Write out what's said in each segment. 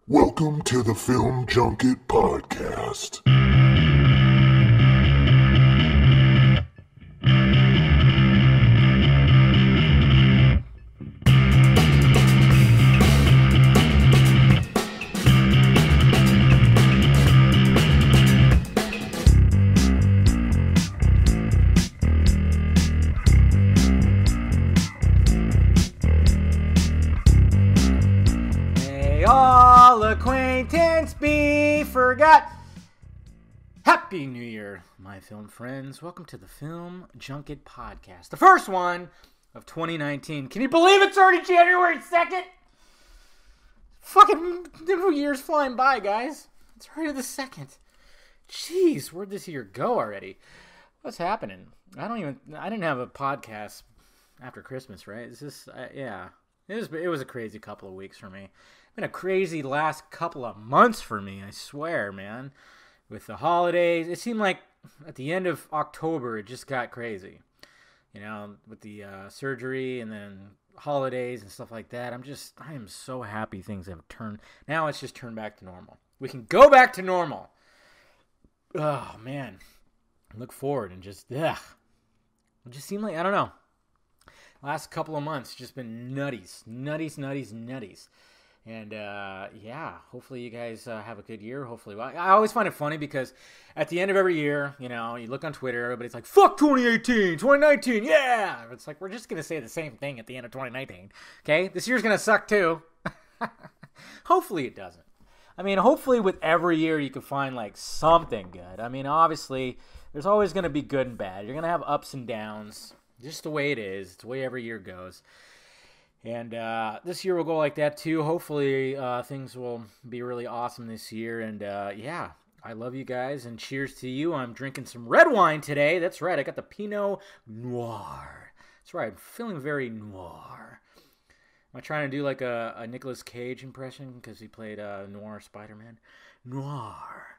Welcome to the Film Junket Podcast. Acquaintance be forgot. Happy New Year, my film friends. Welcome to the Film Junket Podcast, the first one of 2019. Can you believe it's already January 2nd? Fucking New Year's flying by, guys. It's already the 2nd. Jeez, where'd this year go already? What's happening? I didn't have a podcast after Christmas, right? It's just, yeah. It was a crazy couple of weeks for me. Been a crazy last couple of months for me, I swear, man. With the holidays, it seemed like at the end of October it just got crazy. You know, with the surgery and then holidays and stuff like that. I am so happy things have turned. Now it's just turned back to normal. We can go back to normal. Oh, man. Look forward and just, ugh. It just seemed like, I don't know. Last couple of months just been nutties. And, yeah, hopefully you guys have a good year. Hopefully. I always find it funny because at the end of every year, you know, you look on Twitter, everybody's like, fuck 2018, 2019, yeah! It's like, we're just going to say the same thing at the end of 2019, okay? This year's going to suck, too. Hopefully it doesn't. I mean, hopefully with every year you can find, like, something good. I mean, obviously, there's always going to be good and bad. You're going to have ups and downs. Just the way it is. It's the way every year goes. And this year will go like that too. Hopefully things will be really awesome this year. And yeah, I love you guys. And cheers to you. I'm drinking some red wine today. That's right. I got the Pinot Noir. That's right. I'm feeling very noir. Am I trying to do like a Nicolas Cage impression? Because he played Noir Spider-Man. Noir.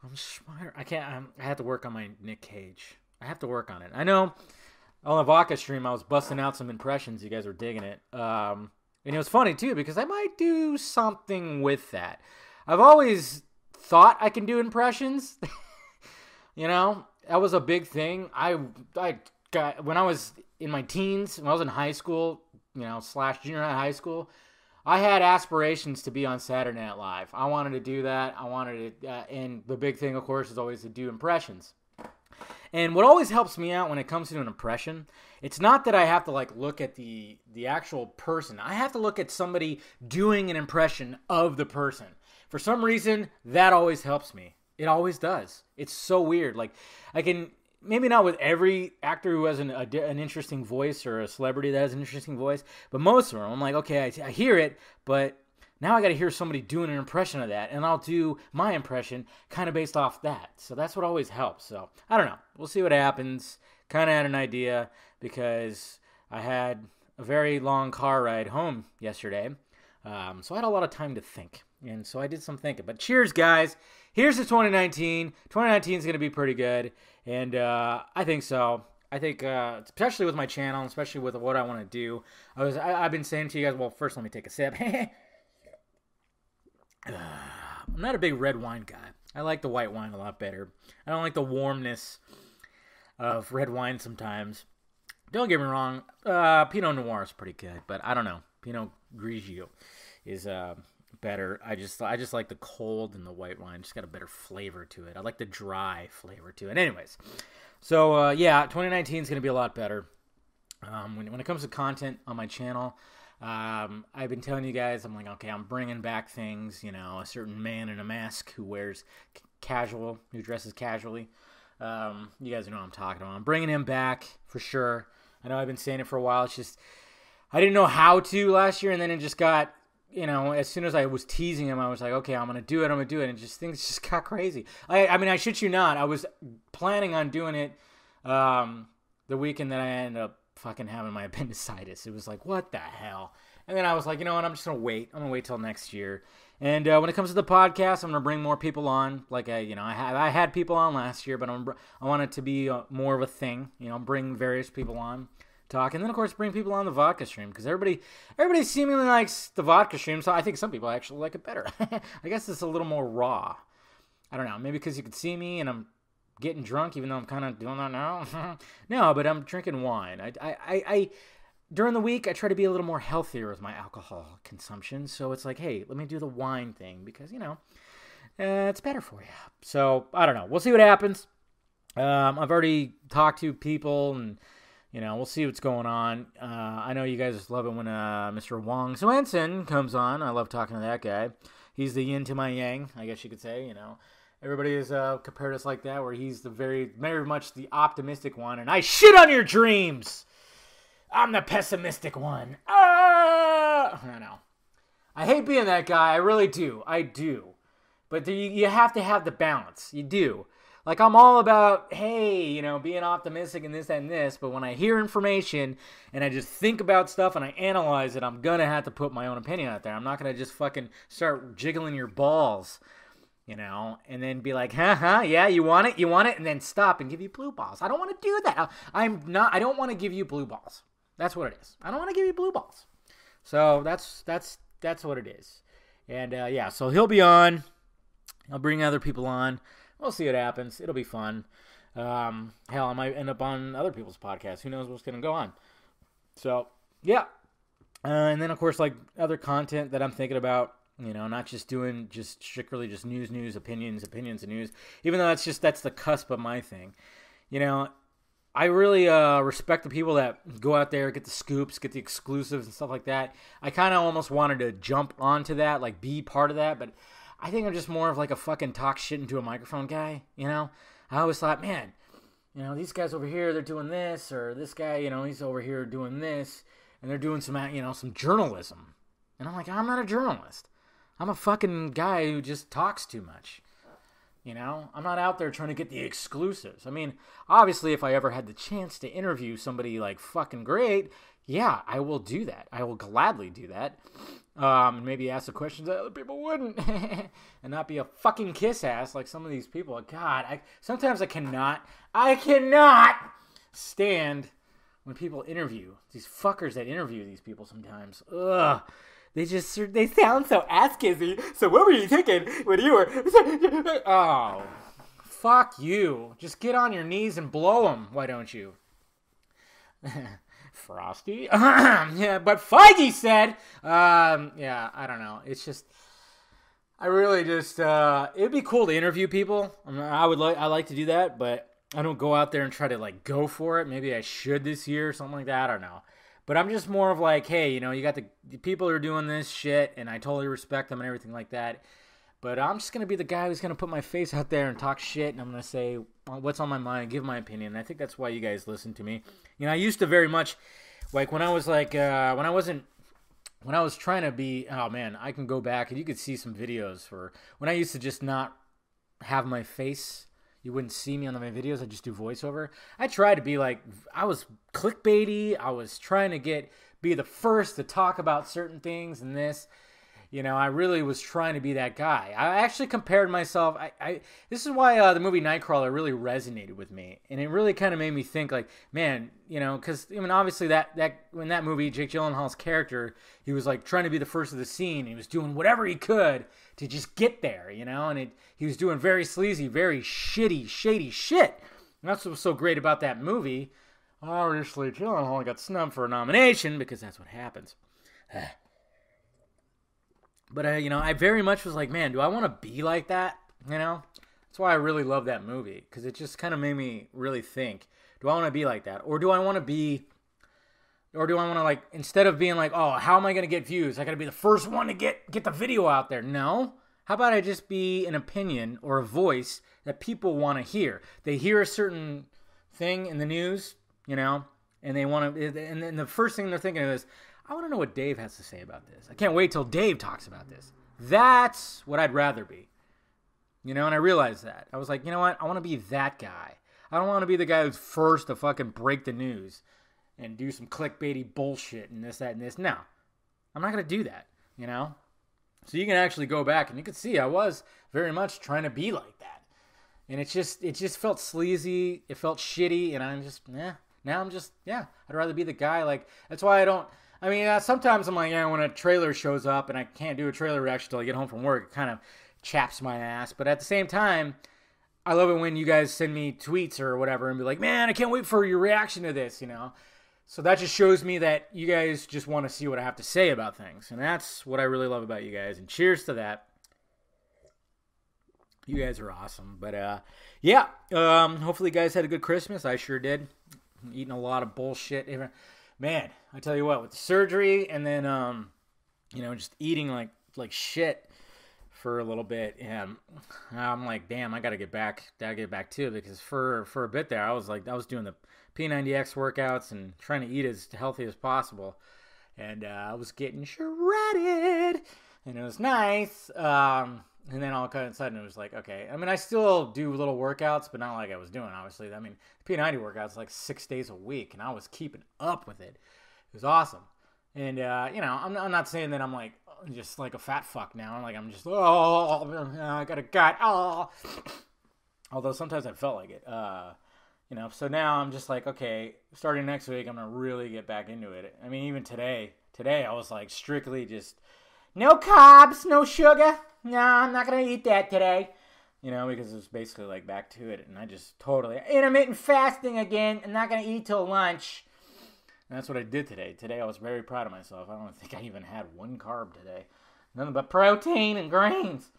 I'm Spider. I have to work on my Nick Cage. I have to work on it. I know. On the Vodka stream, I was busting out some impressions. You guys were digging it. And it was funny, too, because I might do something with that. I've always thought I can do impressions. You know, that was a big thing. I got, when I was in my teens, when I was in high school, you know, / junior high school, I had aspirations to be on Saturday Night Live. I wanted to do that. And the big thing, of course, is always to do impressions. And what always helps me out when it comes to an impression, it's not that I have to like look at the actual person. I have to look at somebody doing an impression of the person. For some reason, that always helps me. It always does. It's so weird. Like, I can, maybe not with every actor who has an interesting voice or a celebrity that has an interesting voice, but most of them, I'm like, okay, I hear it, but now I got to hear somebody doing an impression of that, and I'll do my impression kind of based off that. So that's what always helps. So I don't know. We'll see what happens. Kind of had an idea because I had a very long car ride home yesterday. So I had a lot of time to think, and so I did some thinking. But cheers, guys. Here's to 2019. 2019 is going to be pretty good, and I think so. I think, especially with my channel, especially with what I want to do. I've been saying to you guys, well, first let me take a sip. I'm not a big red wine guy. I like the white wine a lot better. I don't like the warmness of red wine sometimes. Don't get me wrong, Pinot Noir is pretty good, but I don't know. Pinot Grigio is better. I just like the cold and the white wine. Just got a better flavor to it. I like the dry flavor to it. Anyways, so yeah, 2019 is going to be a lot better. When it comes to content on my channel, I've been telling you guys, I'm like, okay, I'm bringing back things, you know, a certain man in a mask who wears who dresses casually. You guys know what I'm talking about. I'm bringing him back for sure. I know I've been saying it for a while. It's just, I didn't know how to last year, and then it just got, you know, as soon as I was teasing him, I was like, okay, I'm going to do it, and things just got crazy. I mean, I shit you not, I was planning on doing it, the weekend that I ended up fucking having my appendicitis. It was like, what the hell? And then I was like, you know what, I'm just going to wait. I'm going to wait till next year. And when it comes to the podcast, I'm going to bring more people on. Like, I had people on last year, but I want it to be more of a thing. You know, bring various people on talk, and then of course bring people on the vodka stream because everybody seemingly likes the vodka stream. So I think some people actually like it better. I guess it's a little more raw. I don't know, maybe because you can see me and I'm getting drunk, even though I'm kind of doing that now. No, but I'm drinking wine. I during the week I try to be a little more healthier with my alcohol consumption. So it's like, hey, let me do the wine thing because it's better for you. So I don't know. We'll see what happens. I've already talked to people and. We'll see what's going on. I know you guys love it when Mr. Wong Swenson comes on. I love talking to that guy. He's the yin to my yang, I guess you could say. Everybody has compared us like that, where he's the very much the optimistic one, and I shit on your dreams. I'm the pessimistic one. I know. I hate being that guy. I really do. I do. But you have to have the balance. You do. Like, I'm all about, hey, being optimistic and this, that, and this. But when I hear information and I just think about stuff and I analyze it, I'm going to have to put my own opinion out there. I'm not going to just fucking start jiggling your balls, and then be like, yeah, you want it, and then stop and give you blue balls. I don't want to do that. I don't want to give you blue balls. That's what it is. I don't want to give you blue balls. So that's what it is. And, so he'll be on. I'll bring other people on. We'll see what happens. It'll be fun. Hell, I might end up on other people's podcasts. Who knows what's going to go on. So, yeah. And then, of course, like other content that I'm thinking about, not just doing strictly news, opinions and news. Even though that's the cusp of my thing. I really respect the people that go out there, get the scoops, get the exclusives and stuff like that. I kind of almost wanted to jump onto that, like be part of that, but I think I'm just more of like a fucking talk shit into a microphone guy, I always thought, man, these guys over here, they're doing this, or this guy, he's over here doing this, and they're doing some journalism. And I'm like, I'm not a journalist. I'm a fucking guy who just talks too much. I'm not out there trying to get the exclusives. I mean, obviously, if I ever had the chance to interview somebody like fucking great, yeah, I will do that. I will gladly do that. And maybe ask the questions that other people wouldn't. And not be a fucking kiss ass like some of these people. God, sometimes I cannot stand when people interview. These fuckers that interview these people sometimes. Ugh. They sound so ass-kissy. So what were you thinking when you were... Oh, fuck you. Just get on your knees and blow them. Why don't you? Frosty? Yeah, but Feige said... I don't know. It's just... I really just... it'd be cool to interview people. I like to do that, but I don't go out there and try to, like, go for it. Maybe I should this year or something like that. I don't know. But I'm just more of like, hey, you got the people who are doing this shit, and I totally respect them and everything like that. But I'm just going to be the guy who's going to put my face out there and talk shit, and I'm going to say what's on my mind and give my opinion. And I think that's why you guys listen to me. I used to very much, like when I was like, when I was trying to be, oh man, I can go back and you could see some videos for when I used to just not have my face. You wouldn't see me on my videos. I just do voiceover. I tried to be like, I was clickbaity. I was trying to be the first to talk about certain things and this. I really was trying to be that guy. I actually compared myself. This is why the movie Nightcrawler really resonated with me. And it really kind of made me think like, man, because, obviously that in that movie, Jake Gyllenhaal's character, he was like trying to be the first of the scene. He was doing whatever he could to just get there, and he was doing very sleazy, very shady shit. And that's what was so great about that movie. Obviously, Gyllenhaal got snubbed for a nomination because that's what happens. But, I very much was like, man, do I want to be like that? That's why I really love that movie. Because it just kind of made me really think, do I want to be like that? Or do I want to like, instead of being like, oh, how am I going to get views? I got to be the first one to get the video out there. No. How about I just be an opinion or a voice that people want to hear? They hear a certain thing in the news, and they want to, and then the first thing they're thinking of is, I want to know what Dave has to say about this. I can't wait till Dave talks about this. That's what I'd rather be. And I realized that. I was like, you know what? I want to be that guy. I don't want to be the guy who's first to fucking break the news and do some clickbaity bullshit and this, that, and this. No. I'm not going to do that, So you can actually go back and you can see I was very much trying to be like that. And it just felt sleazy. It felt shitty. And I'm just, Now I'm just, yeah, I'd rather be the guy. Like, that's why I don't, I mean, sometimes I'm like, yeah, when a trailer shows up and I can't do a trailer reaction till I get home from work, it kind of chaps my ass. But at the same time, I love it when you guys send me tweets or whatever and be like, man, I can't wait for your reaction to this, you know? So that just shows me that you guys just want to see what I have to say about things. And that's what I really love about you guys. And cheers to that. You guys are awesome. But, yeah, hopefully you guys had a good Christmas. I sure did. I'm eating a lot of bullshit. Man, I tell you what, with the surgery and then, you know, just eating like shit for a little bit, and I'm like, damn, I gotta get back to it, because for a bit there, I was doing the P90X workouts and trying to eat as healthy as possible, and I was getting shredded, and it was nice, and then all of a sudden it was like, okay, I mean, I still do little workouts, but not like I was doing, obviously. I mean, the P90 workouts like 6 days a week, and I was keeping up with it. It was awesome. And, you know, I'm not saying that I'm like just like a fat fuck now. Like, I'm just, I got a gut. Oh. Although sometimes I felt like it. You know, so now I'm just like, okay, starting next week, I'm going to really get back into it. I mean, even today I was like strictly just, no carbs, no sugar. No, I'm not going to eat that today. You know, because it was basically like back to it. And I just totally, intermittent fasting again. I'm not going to eat till lunch. And that's what I did today. Today I was very proud of myself. I don't think I even had one carb today. Nothing but protein and grains.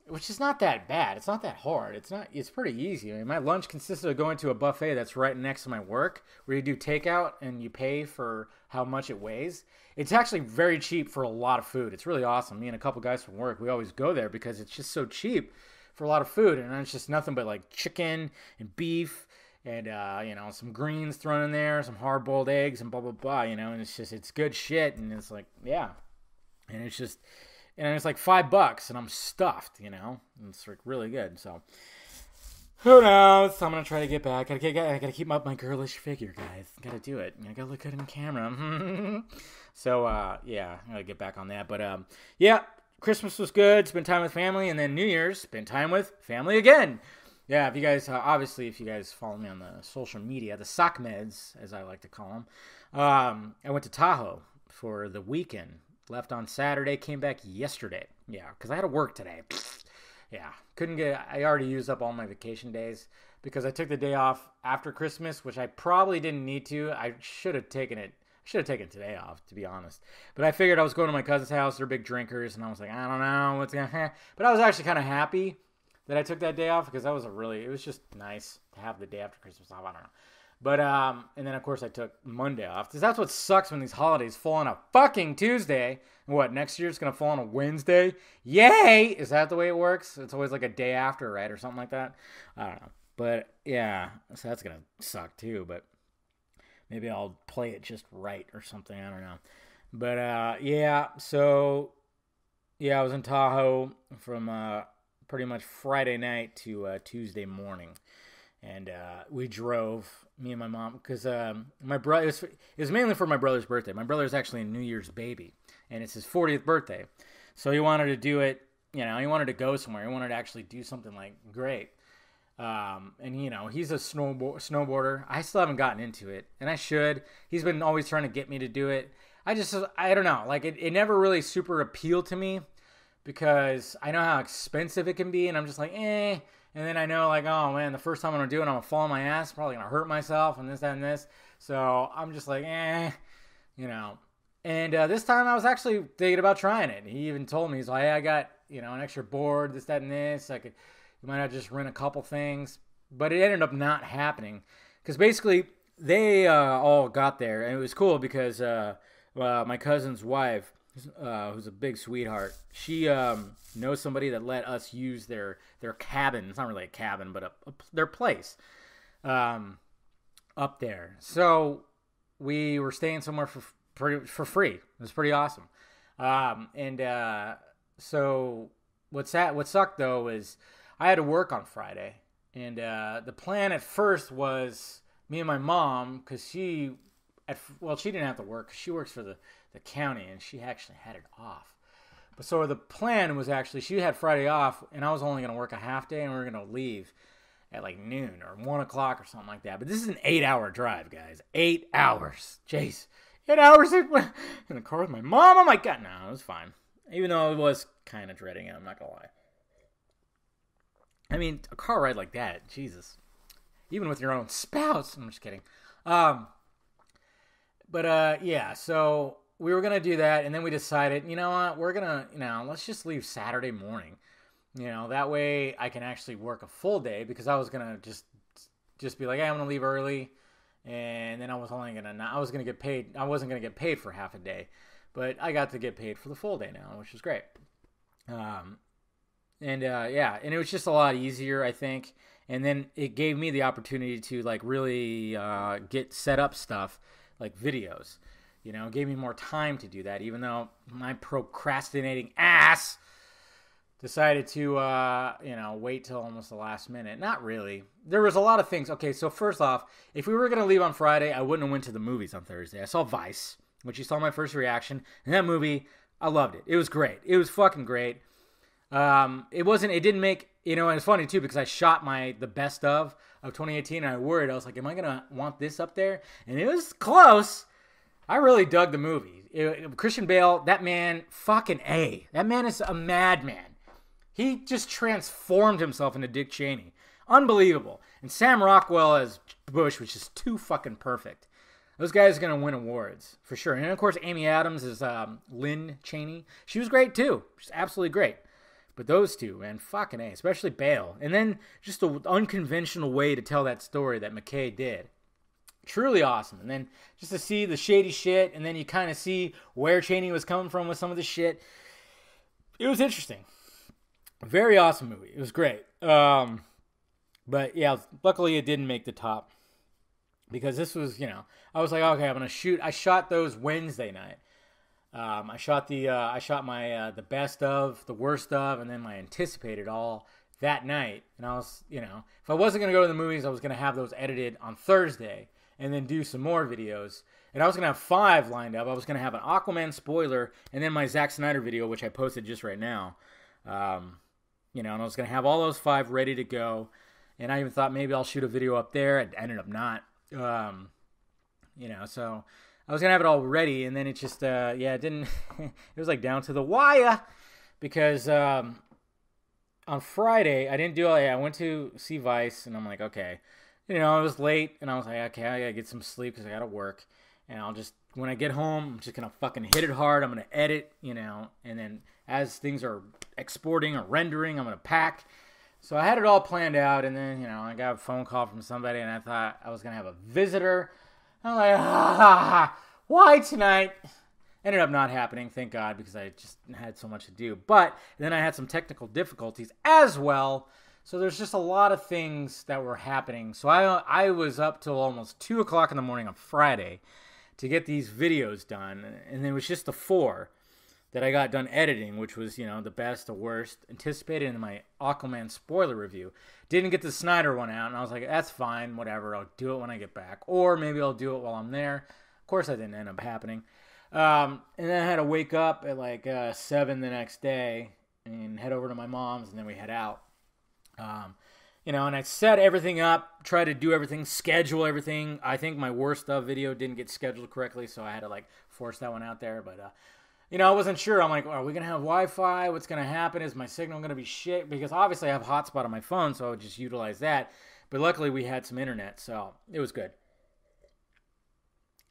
Which is not that bad. It's not that hard. It's pretty easy. I mean, my lunch consisted of going to a buffet that's right next to my work, where you do takeout and you pay for how much it weighs. It's actually very cheap for a lot of food. It's really awesome. Me and a couple guys from work, we always go there because it's just so cheap for a lot of food. And it's just nothing but like chicken and beef and, you know, some greens thrown in there, some hard-boiled eggs and blah, blah, blah, you know. And it's good shit. And it's like, yeah. And it's just... And it's like $5, and I'm stuffed, you know? And it's like really good, so... Who knows? I'm gonna try to get back. I gotta keep up my girlish figure, guys. Gotta do it. I gotta look good in camera. So, yeah, I gotta get back on that. But, yeah, Christmas was good. Spend time with family. And then New Year's, spend time with family again. Yeah, if you guys, obviously, if you guys follow me on the social media, the sock meds, as I like to call them, I went to Tahoe for the weekend. Left on Saturday, came back yesterday. Yeah, because I had to work today. Yeah, I already used up all my vacation days because I took the day off after Christmas, which I probably didn't need to. I should have taken today off, to be honest. But I figured I was going to my cousin's house. They're big drinkers, and I was like, I don't know what's going to happen. But I was actually kind of happy that I took that day off because it was just nice to have the day after Christmas off. I don't know. But, and then, of course, I took Monday off. Because that's what sucks when these holidays fall on a fucking Tuesday. What, next year it's going to fall on a Wednesday? Yay! Is that the way it works? It's always like a day after, right? Or something like that? I don't know. But, yeah. So that's going to suck, too. But maybe I'll play it just right or something. I don't know. But, yeah. So, yeah, I was in Tahoe from pretty much Friday night to Tuesday morning. And we drove, me and my mom, because my brother, it was mainly for my brother's birthday. My brother's actually a New Year's baby, and it's his 40th birthday. So he wanted to do it, you know, he wanted to go somewhere. He wanted to actually do something, like, great. And, you know, he's a snowboarder. I still haven't gotten into it, and I should. He's been always trying to get me to do it. I don't know. Like, it never really super appealed to me because I know how expensive it can be, and I'm just like, eh. And then I know, like, oh, man, the first time I'm going to do it, I'm going to fall on my ass, probably going to hurt myself, and this, that, and this. So I'm just like, you know. And this time I was actually thinking about trying it. He even told me, he's like, hey, I got, you know, an extra board, this, that, and this. You might have to just rent a couple things. But it ended up not happening. Because basically, they all got there. And it was cool because my cousin's wife, who's a big sweetheart, she knows somebody that let us use their cabin. It's not really a cabin, but their place up there. So we were staying somewhere for free. It was pretty awesome. So what sucked though is I had to work on Friday, and the plan at first was me and my mom, because she didn't have to work. She works for the county, and she actually had it off. But so the plan was actually, she had Friday off, and I was only going to work a half day, and we were going to leave. at like noon or 1 o'clock or something like that. But this is an 8-hour drive, guys. 8 hours. Jeez. 8 hours in the car with my mom. Oh my God. No, it was fine. Even though I was kind of dreading it, I'm not going to lie. I mean, a car ride like that, Jesus. Even with your own spouse. I'm just kidding. Yeah, so we were going to do that, and then we decided, you know what, we're going to, let's just leave Saturday morning. That way I can actually work a full day, because I was going to just be like, hey, I'm going to leave early, and then I wasn't going to get paid for half a day, but I got to get paid for the full day now, which is great. And it was just a lot easier, I think, and then it gave me the opportunity to, like, really get set up stuff, like videos. Gave me more time to do that, even though my procrastinating ass decided to, wait till almost the last minute. Not really. There was a lot of things. Okay, so first off, if we were going to leave on Friday, I wouldn't have went to the movies on Thursday. I saw Vice, which you saw my first reaction, and that movie, I loved it. It was great. It was fucking great. It didn't make, and it's funny too, because I shot the best of 2018, and I worried, I was like, am I going to want this up there? And it was close. I really dug the movie. Christian Bale, that man, fucking A. That man is a madman. He just transformed himself into Dick Cheney. Unbelievable. And Sam Rockwell as Bush was just too fucking perfect. Those guys are going to win awards, for sure. And, of course, Amy Adams is Lynn Cheney. She was great, too. She's absolutely great. But those two, man, fucking A. Especially Bale. And then just an unconventional way to tell that story that McKay did. Truly awesome. And then just to see the shady shit, and then you kind of see where Cheney was coming from with some of the shit. It was interesting. Very awesome movie. It was great. But yeah, luckily it didn't make the top, because this was, I was like, okay, I'm gonna shoot. I shot those Wednesday night. I shot my the best of, the worst of, and then my anticipated all that night. And I was, if I wasn't gonna go to the movies, I was gonna have those edited on Thursday, and then do some more videos. And I was going to have 5 lined up. I was going to have an Aquaman spoiler, and then my Zack Snyder video, which I posted just right now. And I was going to have all those 5 ready to go. And I even thought maybe I'll shoot a video up there. I ended up not. So I was going to have it all ready, and then it just, it didn't, it was like down to the wire, because on Friday, I didn't do all, I went to see Vice, and I'm like, okay. It was late, and I was like, okay, I gotta get some sleep because I gotta work. And when I get home, I'm just gonna fucking hit it hard. I'm gonna edit, and then as things are exporting or rendering, I'm gonna pack. So I had it all planned out, and then, I got a phone call from somebody, and I thought I was gonna have a visitor. I'm like, why tonight? Ended up not happening, thank God, because I just had so much to do. But then I had some technical difficulties as well. So there's just a lot of things that were happening. So I was up till almost 2 o'clock in the morning on Friday to get these videos done. And it was just the 4 that I got done editing, which was, the best, the worst, anticipated in my Aquaman spoiler review. Didn't get the Snyder one out, and I was like, that's fine, whatever, I'll do it when I get back. Or maybe I'll do it while I'm there. Of course, that didn't end up happening. And then I had to wake up at like 7 the next day and head over to my mom's, and then we head out. And I set everything up, try to do everything, schedule everything. I think my worst of video didn't get scheduled correctly, so I had to force that one out there. But, I wasn't sure. I'm like, are we going to have Wi-Fi? What's going to happen? Is my signal going to be shit? Because obviously I have hotspot on my phone, so I would just utilize that. But luckily we had some internet, so it was good.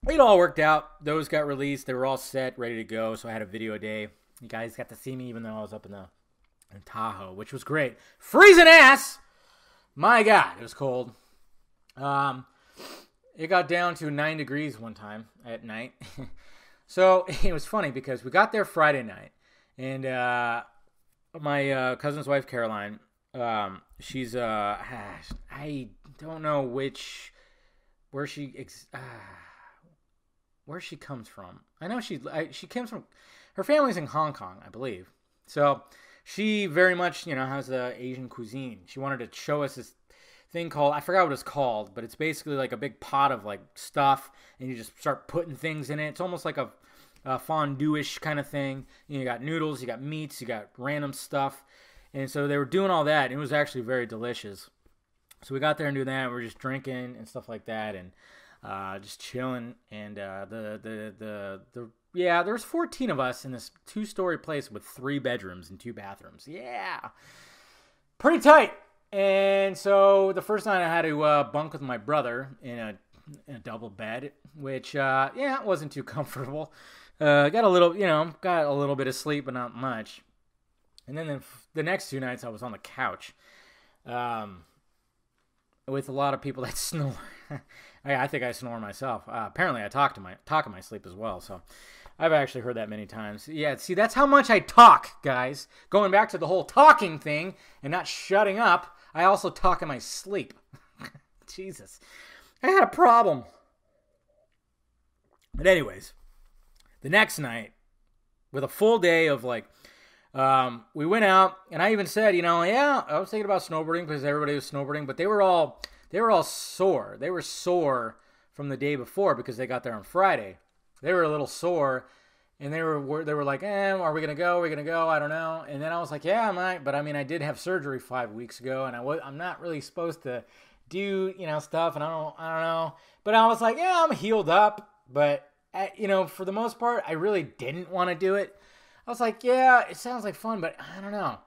It all worked out. Those got released. They were all set, ready to go, so I had a video day. You guys got to see me even though I was up in Tahoe, which was great. Freezing ass! My God, it was cold. It got down to 9 degrees one time at night. So it was funny because we got there Friday night, and my cousin's wife, Caroline, she's, I don't know where she comes from. I know she comes from, her family's in Hong Kong, I believe. So she very much, has the Asian cuisine. She wanted to show us this thing called, I forgot what it's called, but it's basically like a big pot of stuff, and you just start putting things in it. It's almost like a fondue-ish kind of thing. You got noodles, you got meats, you got random stuff. And so they were doing all that, and it was actually very delicious. So we got there and do that. We're just drinking and stuff like that, and just chilling. And there's 14 of us in this 2-story place with 3 bedrooms and 2 bathrooms. Yeah, pretty tight. And so the first night I had to bunk with my brother in a double bed, which it wasn't too comfortable. Got a little bit of sleep, but not much. And then the next 2 nights I was on the couch. With a lot of people that snore. I think I snore myself. Apparently, I talk in my sleep as well. So, I've actually heard that many times. Yeah, see, that's how much I talk, guys. Going back to the whole talking thing and not shutting up, I also talk in my sleep. Jesus, I had a problem. But anyways, the next night, with a full day of we went out, and I even said, I was thinking about snowboarding because everybody was snowboarding, but they were all sore. They were sore from the day before because they got there on Friday. They were a little sore, and they were like, are we gonna go? Are we gonna go? I don't know. And then I was like, yeah, I might, but I mean, I did have surgery 5 weeks ago, and I'm not really supposed to do stuff, and I don't know. But I was like, yeah, I'm healed up, but for the most part, I really didn't want to do it. I was like, yeah, it sounds like fun, but I don't know.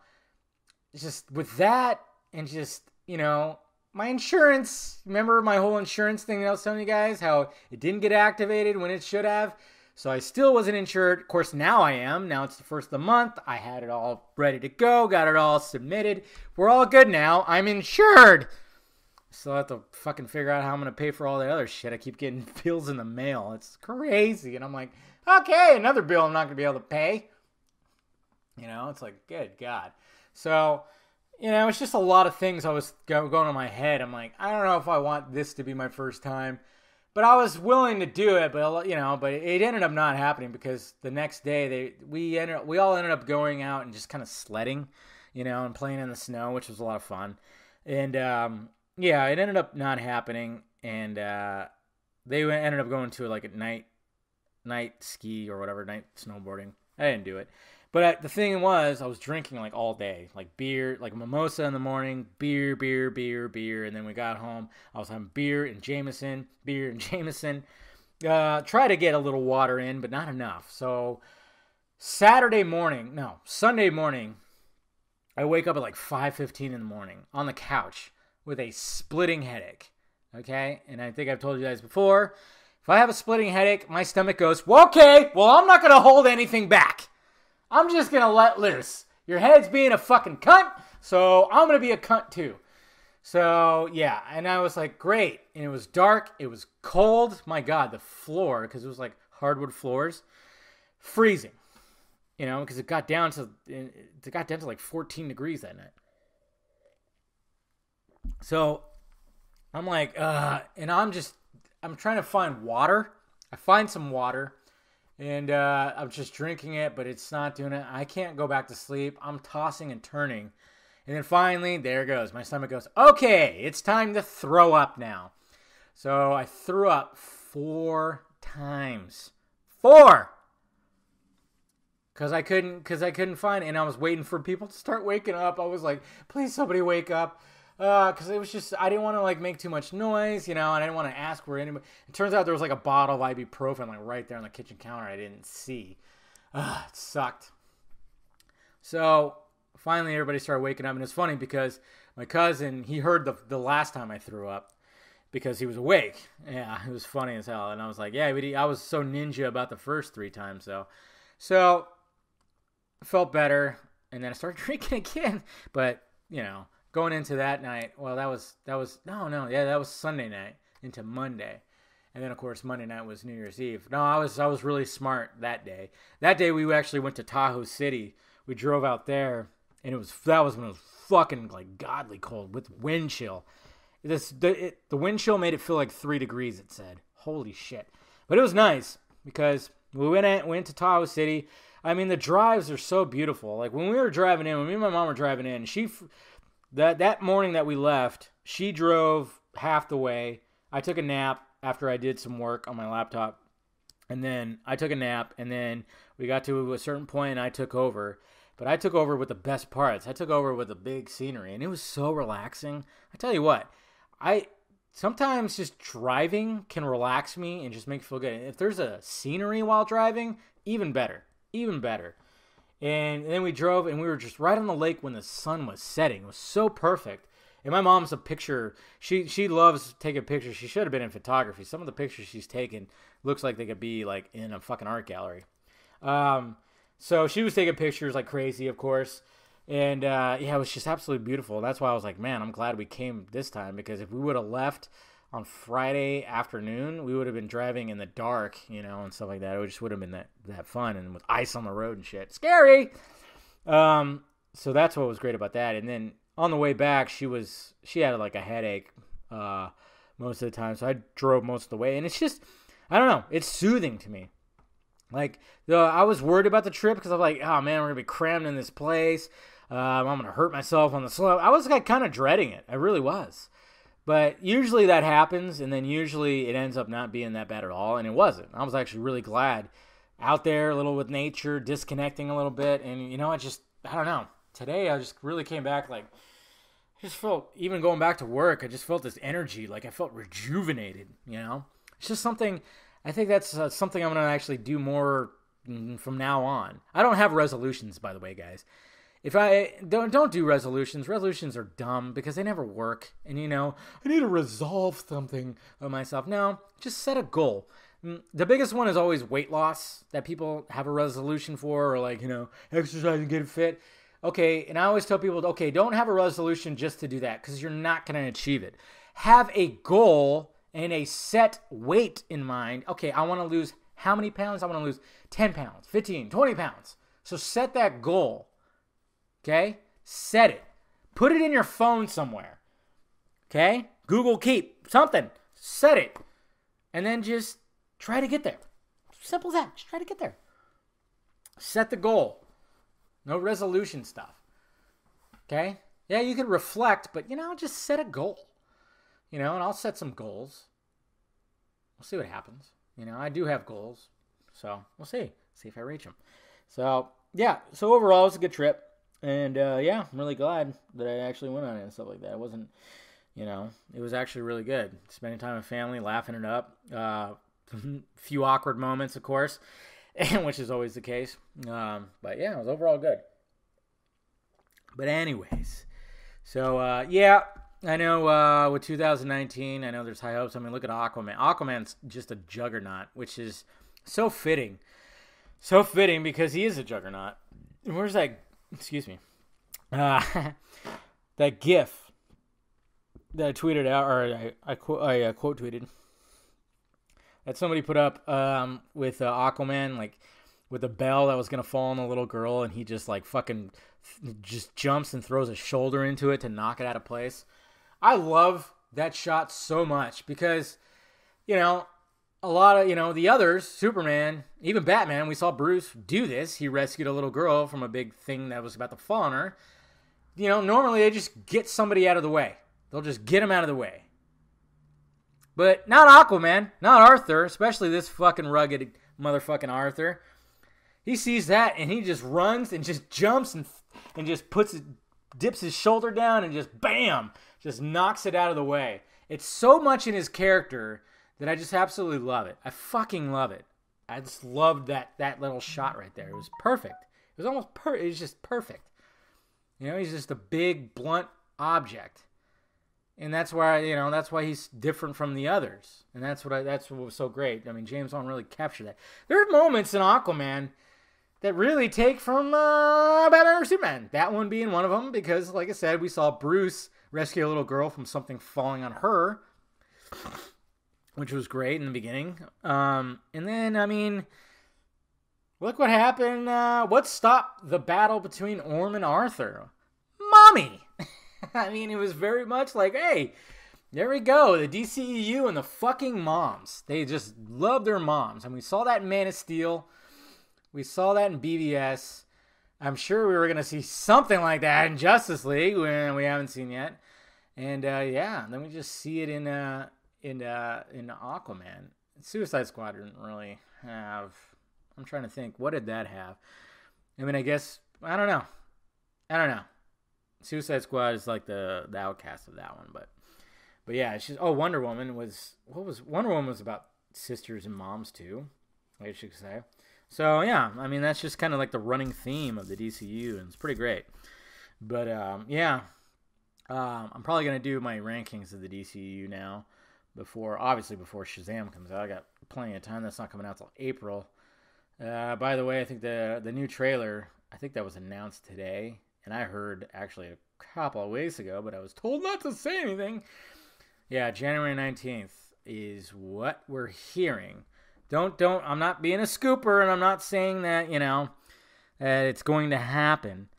It's just with that and just, my insurance. Remember my whole insurance thing that I was telling you guys? How it didn't get activated when it should have. So I still wasn't insured. Of course, now I am. Now it's the first of the month. I had it all ready to go. Got it all submitted. We're all good now. I'm insured. Still have to fucking figure out how I'm going to pay for all the other shit. I keep getting bills in the mail. It's crazy. And I'm like, okay, another bill I'm not going to be able to pay. It's like, good God. So, it's just a lot of things I was going in my head. I'm like, I don't know if I want this to be my first time. But I was willing to do it, but it ended up not happening because the next day we all ended up going out and just kind of sledding, and playing in the snow, which was a lot of fun. And, it ended up not happening. And they ended up going to a night ski or whatever, night snowboarding. I didn't do it. But the thing was, I was drinking all day, beer, mimosa in the morning, beer, and then we got home, I was having beer and Jameson, try to get a little water in, but not enough. So Sunday morning, I wake up at 5:15 in the morning on the couch with a splitting headache, okay? And I think I've told you guys before, if I have a splitting headache, my stomach goes, well, okay, well, I'm not going to hold anything back. I'm just going to let loose. Your head's being a fucking cunt, so I'm going to be a cunt too. So, yeah, and I was like, great. And it was dark. It was cold. My God, the floor, because it was hardwood floors, freezing. Because it got down to 14 degrees that night. So, I'm like, and I'm trying to find water. I find some water. And I'm just drinking it, but it's not doing it. I can't go back to sleep. I'm tossing and turning. And then finally, there it goes. My stomach goes, okay, it's time to throw up now. So I threw up 4 times. 4! Because I couldn't find it. And I was waiting for people to start waking up. I was like, please somebody wake up. Because it was just, I didn't want to make too much noise, and I didn't want to ask where anybody. It turns out there was a bottle of ibuprofen right there on the kitchen counter I didn't see. It sucked. So finally everybody started waking up, and it's funny because my cousin, he heard the last time I threw up because he was awake. Yeah, it was funny as hell. And I was like, yeah, but I was so ninja about the first 3 times though. So I felt better, and then I started drinking again, but going into that night, well, that was Sunday night into Monday. And then, of course, Monday night was New Year's Eve. No, I was really smart that day. That day, we actually went to Tahoe City. We drove out there, and that was when it was fucking, godly cold with wind chill. The wind chill made it feel 3 degrees, it said. Holy shit. But it was nice, because we went to Tahoe City. I mean, the drives are so beautiful. When we were driving in, when me and my mom were driving in, that morning that we left, she drove half the way. I took a nap after I did some work on my laptop. And then I took a nap. And then we got to a certain point and I took over. But I took over with the best parts. I took over with the big scenery, and it was so relaxing. I tell you what, sometimes just driving can relax me and just make me feel good. If there's a scenery while driving, even better, even better. And then we drove, and we were just right on the lake when the sun was setting. It was so perfect. And my mom's a picture. She loves taking pictures. She should have been in photography. Some of the pictures she's taken looks like they could be like in a fucking art gallery. So she was taking pictures like crazy, of course. And yeah, it was just absolutely beautiful. That's why I was like, man, I'm glad we came this time, because if we would have left on Friday afternoon, we would have been driving in the dark, and stuff like that. It just would have been that fun, and with ice on the road and shit. Scary! So that's what was great about that. And then on the way back, she had like a headache most of the time, so I drove most of the way. And it's just, I don't know, it's soothing to me. Like, I was worried about the trip because I'm like, oh man, we're going to be crammed in this place. I'm going to hurt myself on the slope. I was like, kind of dreading it. I really was. But usually that happens, and then usually it ends up not being that bad at all, and it wasn't. I was actually really glad. Out there, a little with nature, disconnecting a little bit, and I don't know. Today I just really came back like, I just felt, even going back to work, I just felt this energy, like I felt rejuvenated, It's just something, I think that's something I'm going to actually do more from now on. I don't have resolutions, by the way, guys. If I don't do resolutions are dumb because they never work. And I need to resolve something of myself. No, just set a goal. The biggest one is always weight loss that people have a resolution for, or like, exercise and get fit. Okay, and I always tell people, okay, don't have a resolution just to do that because you're not going to achieve it. Have a goal and a set weight in mind. Okay, I want to lose how many pounds? I want to lose 10 pounds, 15, 20 pounds. So set that goal. Okay? Set it. Put it in your phone somewhere. Okay? Google Keep. Something. Set it. And then just try to get there. Simple as that. Just try to get there. Set the goal. No resolution stuff. Okay? Yeah, you could reflect, but, just set a goal. And I'll set some goals. We'll see what happens. I do have goals. So, we'll see. See if I reach them. So, yeah. So, overall, it was a good trip. And, yeah, I'm really glad that I actually went on it and stuff like that. It wasn't, it was actually really good. Spending time with family, laughing it up. Few awkward moments, of course, which is always the case. But, yeah, it was overall good. But anyways, so, yeah, I know with 2019, I know there's high hopes. I mean, look at Aquaman. Aquaman's just a juggernaut, which is so fitting. So fitting because he is a juggernaut. Where's that? Excuse me. That GIF that I tweeted out, or I quote tweeted, that somebody put up with Aquaman, like with a bell that was gonna fall on the little girl, and he just like fucking just jumps and throws a shoulder into it to knock it out of place. I love that shot so much because, a lot of, the others, Superman, even Batman, we saw Bruce do this. He rescued a little girl from a big thing that was about to fall on her. Normally they just get somebody out of the way. They'll just get him out of the way. But not Aquaman, not Arthur, especially this fucking rugged motherfucking Arthur. He sees that and he just runs and just jumps and just dips his shoulder down and just bam, just knocks it out of the way. It's so much in his character that I just absolutely love it. I fucking love it. I just loved that little shot right there. It was perfect. It was almost it was just perfect. He's just a big, blunt object. And that's why, that's why he's different from the others. And that's what was so great. I mean, James Wan really captured that. There are moments in Aquaman that really take from Batman or Superman. That one being one of them because, like I said, we saw Bruce rescue a little girl from something falling on her, which was great in the beginning. And then, I mean, look what happened. What stopped the battle between Orm and Arthur? Mommy! I mean, it was very much like, hey, there we go. The DCEU and the fucking moms. They just love their moms. And we saw that in Man of Steel. We saw that in BVS. I'm sure we were going to see something like that in Justice League, when we haven't seen yet. And, yeah, then we just see it in Aquaman. Suicide Squad didn't really have... I'm trying to think. What did that have? I mean, I guess I don't know. Suicide Squad is like the outcast of that one, but yeah, it's just Wonder Woman was about sisters and moms too, I guess you could say. So yeah, I mean that's just kind of like the running theme of the DCU, and it's pretty great. But yeah, I'm probably gonna do my rankings of the DCU now before Shazam comes out. I got plenty of time. That's not coming out till April. By the way, I think the new trailer, I think that was announced today, and I heard actually a couple of weeks ago, but I was told not to say anything. Yeah, January 19th is what we're hearing. Don't. I'm not being a scooper, and I'm not saying that, that it's going to happen.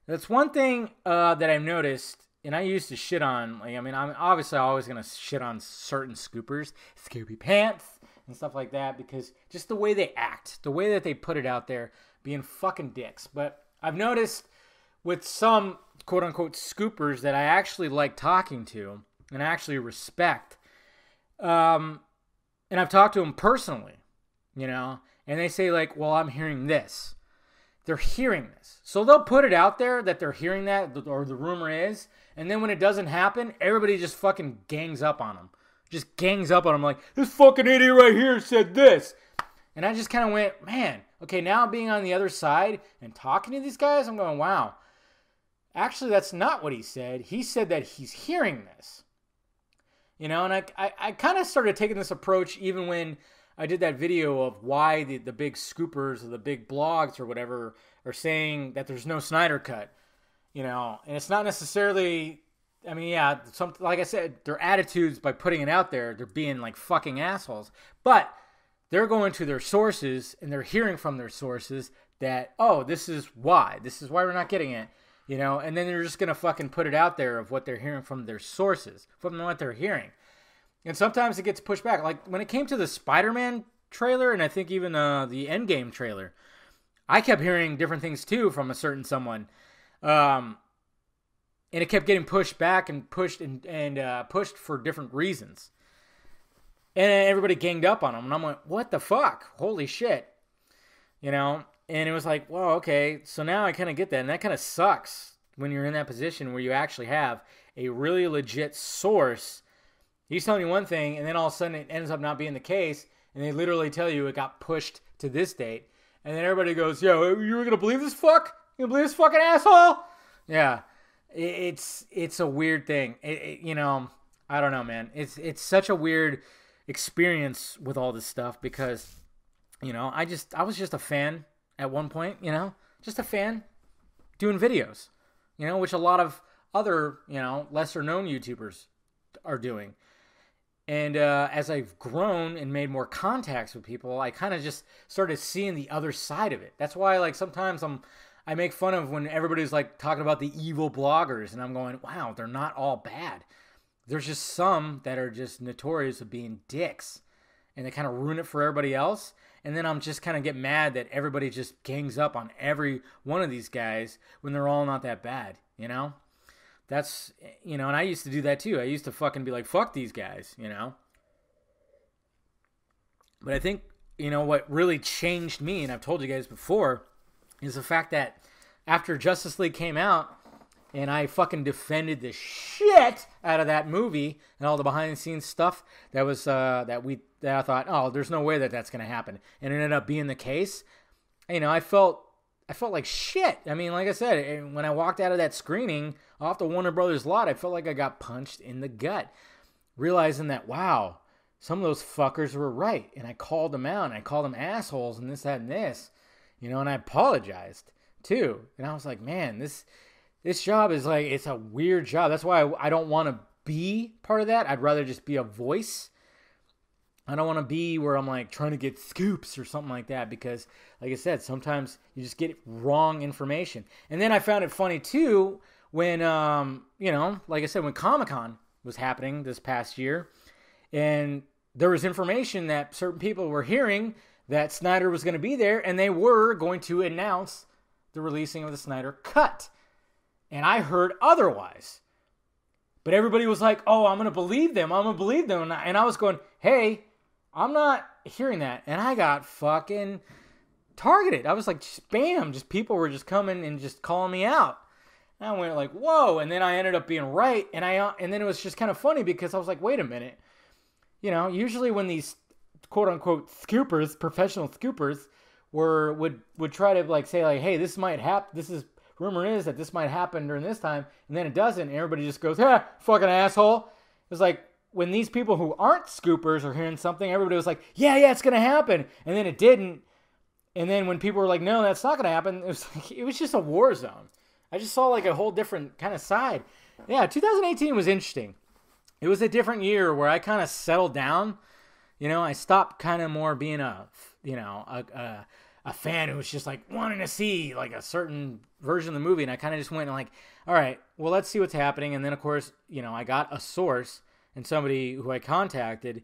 That's one thing that I've noticed, and I used to shit on, I'm obviously always going to shit on certain scoopers, Scoopy Pants, and stuff like that, because just the way they act, the way that they put it out there, being fucking dicks. But I've noticed with some quote-unquote scoopers that I actually like talking to, and I actually respect, and I've talked to them personally, and they say like, well, I'm hearing this. They're hearing this. So they'll put it out there that they're hearing that, or the rumor is, and then when it doesn't happen, everybody just fucking gangs up on them. Just gangs up on them like, this fucking idiot right here said this. And I just kind of went, man, okay, now being on the other side and talking to these guys, I'm going, wow. Actually, that's not what he said. He said that he's hearing this. And I kind of started taking this approach even when I did that video of why the big scoopers or the big blogs or whatever are saying that there's no Snyder Cut. And it's not necessarily, like I said, their attitudes by putting it out there, they're being like fucking assholes. But they're going to their sources and they're hearing from their sources that, this is why we're not getting it. And then they're just going to fucking put it out there of what they're hearing from their sources, from what they're hearing. And sometimes it gets pushed back. Like when it came to the Spider-Man trailer, and I think even the Endgame trailer, I kept hearing different things too from a certain someone. And it kept getting pushed back and pushed and pushed for different reasons. And everybody ganged up on them. And I'm like, what the fuck? Holy shit. And it was like, well, okay, so now I kind of get that. And that kind of sucks when you're in that position where you actually have a really legit source. He's telling you one thing, and then all of a sudden it ends up not being the case, and they literally tell you it got pushed to this date. And then everybody goes, yo, you were going to believe this fuck? You going to believe this fucking asshole? Yeah. It's a weird thing. I don't know, man. It's such a weird experience with all this stuff because, I was just a fan at one point, just a fan doing videos, which a lot of other, lesser known YouTubers are doing. And as I've grown and made more contacts with people, I kind of just started seeing the other side of it. That's why, like, sometimes I make fun of when everybody's like talking about the evil bloggers, and I'm going, wow, they're not all bad. There's just some that are just notorious of being dicks, and they kind of ruin it for everybody else. And then I'm just kind of get mad that everybody just gangs up on every one of these guys when they're all not that bad, That's, and I used to do that too. I used to fucking be like, fuck these guys, But I think, what really changed me, and I've told you guys before, is the fact that after Justice League came out, and I fucking defended the shit out of that movie and all the behind the scenes stuff that was, that I thought, there's no way that that's going to happen. And it ended up being the case. I felt like shit. I mean, like I said, when I walked out of that screening off the Warner Brothers lot, I felt like I got punched in the gut, realizing that, wow, some of those fuckers were right. And I called them out, and I called them assholes and this, that, and this, and I apologized too. And I was like, man, this job is like, it's a weird job. That's why I don't want to be part of that. I'd rather just be a voice. I don't want to be where I'm like trying to get scoops or something like that because, like I said, sometimes you just get wrong information. And then I found it funny too when, like I said, when Comic-Con was happening this past year, and there was information that certain people were hearing that Snyder was going to be there, and they were going to announce the releasing of the Snyder Cut. And I heard otherwise. But everybody was like, I'm going to believe them. I'm going to believe them. And I was going, hey, I'm not hearing that. And I got fucking targeted. I was like, spam. Just people were just coming and just calling me out. And I went like, whoa. And then I ended up being right. And then it was just kind of funny because I was like, wait a minute. You know, usually when these quote unquote scoopers, professional scoopers, would try to like say like, hey, this might happen. Rumor is that this might happen during this time. And then it doesn't. And everybody just goes, fucking asshole. It was like when these people who aren't scoopers are hearing something, everybody was like, yeah, it's going to happen. And then it didn't. And then when people were like, no, that's not going to happen, it was just a war zone. I just saw like a whole different kind of side. Yeah, 2018 was interesting. It was a different year where I kind of settled down. You know, I stopped kind of more being a fan who was just like wanting to see like a certain version of the movie. And I kind of just went and like, all right, well, let's see what's happening. And then, of course, you know, I got a source and somebody who I contacted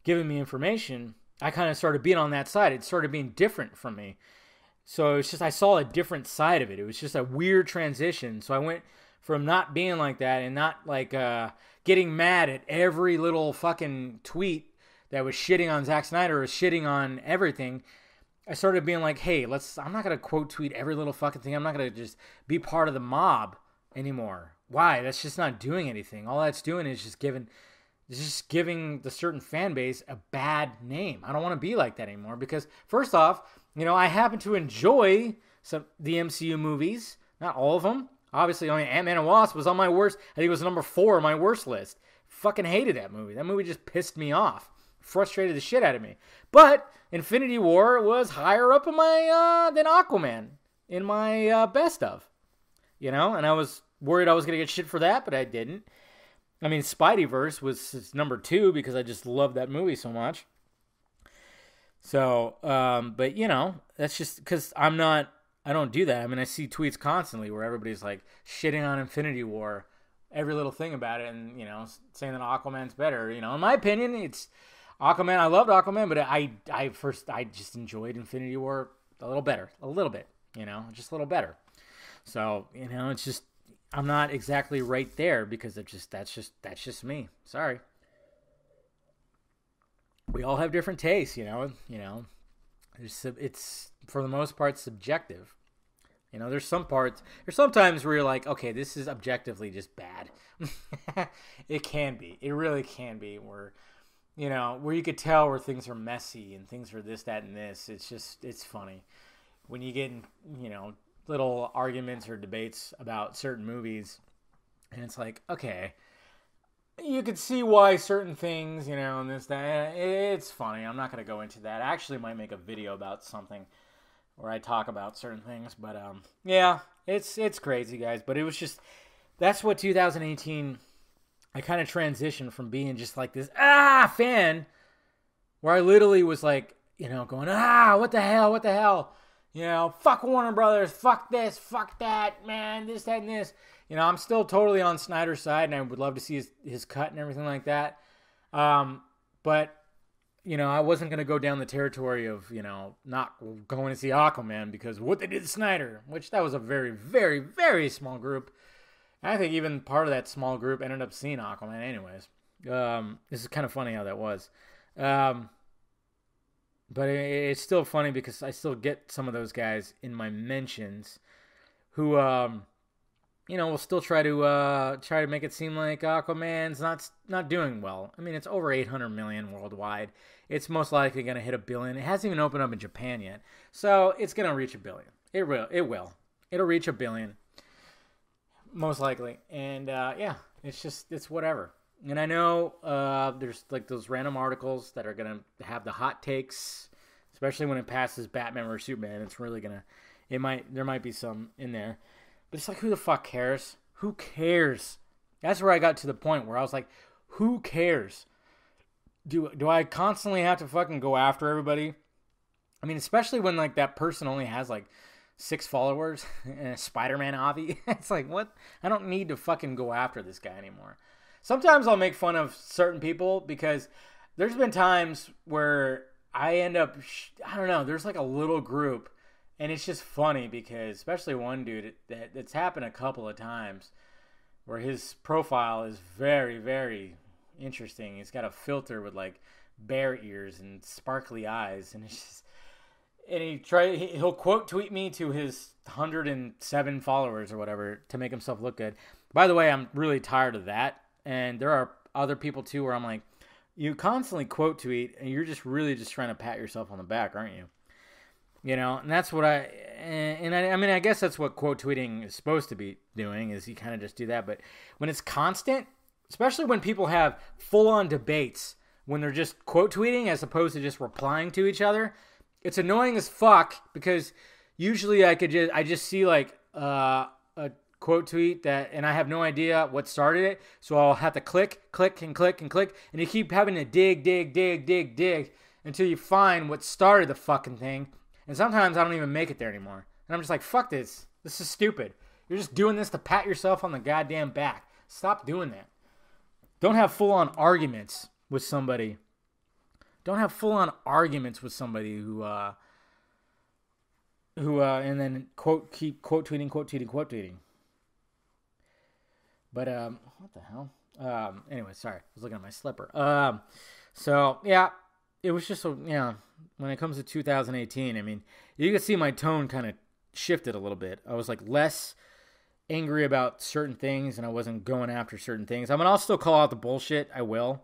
giving me information. I kind of started being on that side. It started being different from me. So it's just, I saw a different side of it. It was just a weird transition. So I went from not being like that and not like getting mad at every little fucking tweet that was shitting on Zack Snyder or shitting on everything. I started being like, hey, I'm not going to quote tweet every little fucking thing. I'm not going to just be part of the mob anymore. Why? That's just not doing anything. All that's doing is just giving the certain fan base a bad name. I don't want to be like that anymore because first off, you know, I happen to enjoy the MCU movies, not all of them. Obviously, I mean, Ant-Man and Wasp was on my worst. I think it was number 4 on my worst list. Fucking hated that movie. That movie just pissed me off. Frustrated the shit out of me. But Infinity War was higher up in my than Aquaman in my best of. You know, and I was worried I was going to get shit for that, but I didn't. I mean, Spideyverse was number 2 because I just love that movie so much. So, but you know, that's just because I don't do that. I mean, I see tweets constantly where everybody's like shitting on Infinity War, every little thing about it, and, you know, saying that Aquaman's better. You know, in my opinion, it's Aquaman. I loved Aquaman, but I just enjoyed Infinity War a little bit, you know, just a little better. So, you know, it's just, I'm not exactly right there because that's just me. Sorry. We all have different tastes, you know. It's for the most part subjective. You know, there's sometimes where you're like, okay, this is objectively just bad. It can be. It really can be where, you know, where you could tell where things are messy and things are this, that, and this. It's funny. When you get in, you know, little arguments or debates about certain movies, and it's like, okay, you could see why certain things, you know, and this, that, it's funny. I'm not going to go into that. I actually might make a video about something where I talk about certain things, but yeah, it's crazy, guys. But it was just, that's what 2018, I kind of transitioned from being just like this fan, where I literally was like, you know, going, what the hell, you know, fuck Warner Brothers, fuck this, fuck that, man, this, that, and this. You know, I'm still totally on Snyder's side, and I would love to see his cut and everything like that. But, you know, I wasn't going to go down the territory of, you know, not going to see Aquaman because what they did to Snyder, which that was a very, very, very small group. And I think even part of that small group ended up seeing Aquaman anyways. This is kind of funny how that was. But it's still funny because I still get some of those guys in my mentions who, you know, will still try to make it seem like Aquaman's not doing well. I mean, it's over 800 million worldwide. It's most likely going to hit $1 billion. It hasn't even opened up in Japan yet, so it's going to reach $1 billion. It will. It'll reach $1 billion, most likely. And yeah, it's whatever. And I know there's like those random articles that are going to have the hot takes, especially when it passes Batman or Superman. It's really there might be some in there. But it's like, who the fuck cares? Who cares? That's where I got to the point where I was like, who cares? Do I constantly have to fucking go after everybody? I mean, especially when like that person only has like 6 followers and a Spider-Man hobby. It's like, what? I don't need to fucking go after this guy anymore. Sometimes I'll make fun of certain people because there's been times where I end up, I don't know, there's like a little group. And it's just funny because, especially one dude, that's happened a couple of times where his profile is very, very interesting. He's got a filter with like bear ears and sparkly eyes. And and he'll quote tweet me to his 107 followers or whatever to make himself look good. By the way, I'm really tired of that. And there are other people too where I'm like, you constantly quote tweet and you're just really just trying to pat yourself on the back, aren't you? You know, and that's what I mean, I guess that's what quote tweeting is supposed to be doing, is you kind of just do that. But when it's constant, especially when people have full on debates, when they're just quote tweeting as opposed to just replying to each other, it's annoying as fuck, because usually I just see like a quote tweet that, and I have no idea what started it, so I'll have to click, and you keep having to dig until you find what started the fucking thing, and sometimes I don't even make it there anymore, and I'm just like, fuck this is stupid. You're just doing this to pat yourself on the goddamn back. Stop doing that. Don't have full-on arguments with somebody. Don't have full-on arguments with somebody who and then keep quote tweeting. But what the hell? Anyway, sorry, I was looking at my slipper. So yeah, it was just when it comes to 2018, I mean, you can see my tone kind of shifted a little bit. I was like less angry about certain things, and I wasn't going after certain things. I mean, I'll still call out the bullshit. I will.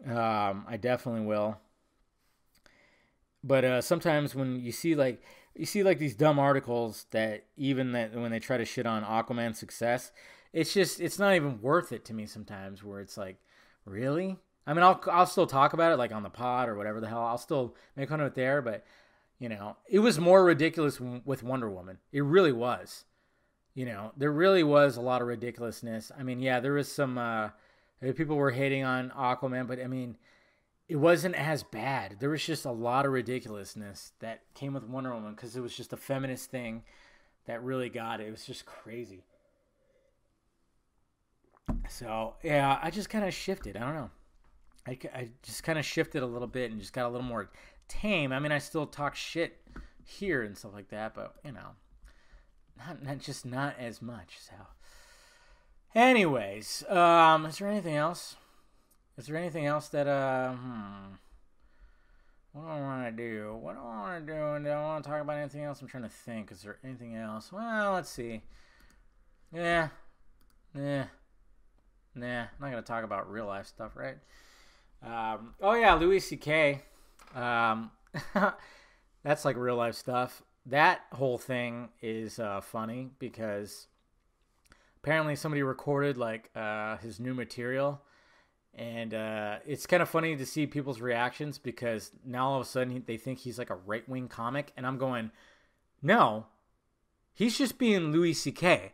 I definitely will. But sometimes when you see like these dumb articles that when they try to shit on Aquaman's success, it's not even worth it to me sometimes, where it's like, really? I mean, I'll still talk about it like on the pod or whatever the hell. I'll still make fun of it there, but you know, it was more ridiculous with Wonder Woman. It really was. You know, there really was a lot of ridiculousness. I mean, yeah, there was some people were hating on Aquaman, but I mean, it wasn't as bad. There was just a lot of ridiculousness that came with Wonder Woman, because it was just a feminist thing that really got it. It was just crazy. So, yeah, I just kind of shifted. I don't know. I just kind of shifted a little bit and just got a little more tame. I mean, I still talk shit here and stuff like that, but, you know, not as much. So, anyways, is there anything else? Is there anything else that, what do I want to do? What do I want to do? And do I want to talk about anything else? I'm trying to think. Is there anything else? Well, let's see. Nah, I'm not going to talk about real life stuff, right? Oh, yeah, Louis C.K. That's like real life stuff. That whole thing is funny, because apparently somebody recorded like his new material. And it's kind of funny to see people's reactions, because now all of a sudden they think he's like a right-wing comic. And I'm going, no, he's just being Louis C.K.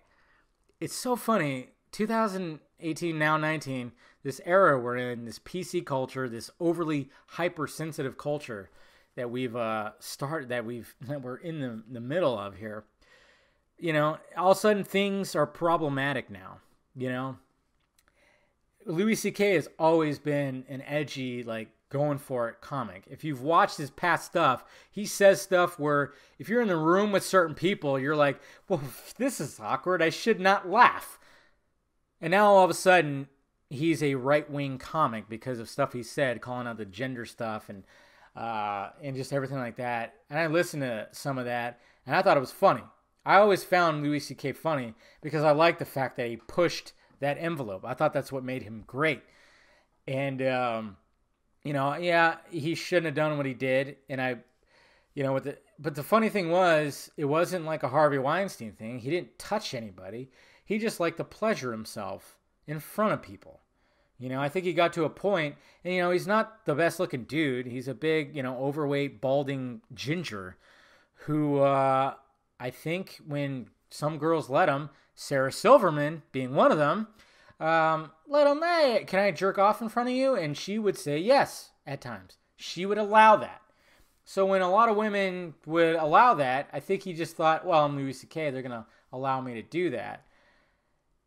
It's so funny. 2018, now 19, this era we're in, this PC culture, this overly hypersensitive culture that we've that we're in the middle of here. You know, all of a sudden things are problematic now, you know. Louis C.K. has always been an edgy, like, going for it comic. If you've watched his past stuff, he says stuff where if you're in the room with certain people, you're like, well, this is awkward. I should not laugh. And now all of a sudden, he's a right-wing comic because of stuff he said, calling out the gender stuff and just everything like that. And I listened to some of that, and I thought it was funny. I always found Louis C.K. funny because I liked the fact that he pushed that envelope. I thought that's what made him great. And, you know, yeah, he shouldn't have done what he did. And but the funny thing was, it wasn't like a Harvey Weinstein thing. He didn't touch anybody. He just liked to pleasure himself in front of people. You know, I think he got to a point, and, you know, he's not the best looking dude. He's a big, you know, overweight, balding ginger who, I think when some girls let him, Sarah Silverman being one of them, let him, hey, can I jerk off in front of you? And she would say yes at times. She would allow that. So when a lot of women would allow that, I think he just thought, well, I'm Louis C.K., they're going to allow me to do that.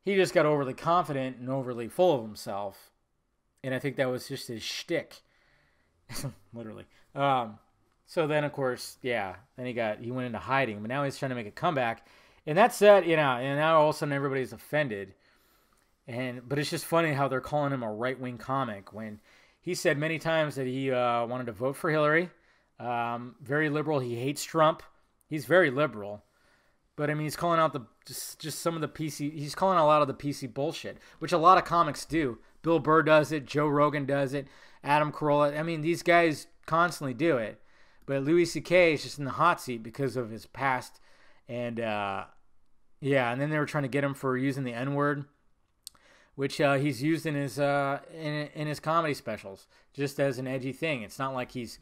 He just got overly confident and overly full of himself. And I think that was just his shtick. Literally. So then, of course, yeah, then he went into hiding. But now he's trying to make a comeback. And that's it, you know, and now all of a sudden everybody's offended. But it's just funny how they're calling him a right-wing comic when he said many times that he wanted to vote for Hillary. Very liberal. He hates Trump. He's very liberal. But, I mean, he's calling out just some of the PC... He's calling out a lot of the PC bullshit, which a lot of comics do. Bill Burr does it. Joe Rogan does it. Adam Carolla. I mean, these guys constantly do it. But Louis C.K. is just in the hot seat because of his past. And, and then they were trying to get him for using the N-word, which he's used in his comedy specials, just as an edgy thing. It's not like he's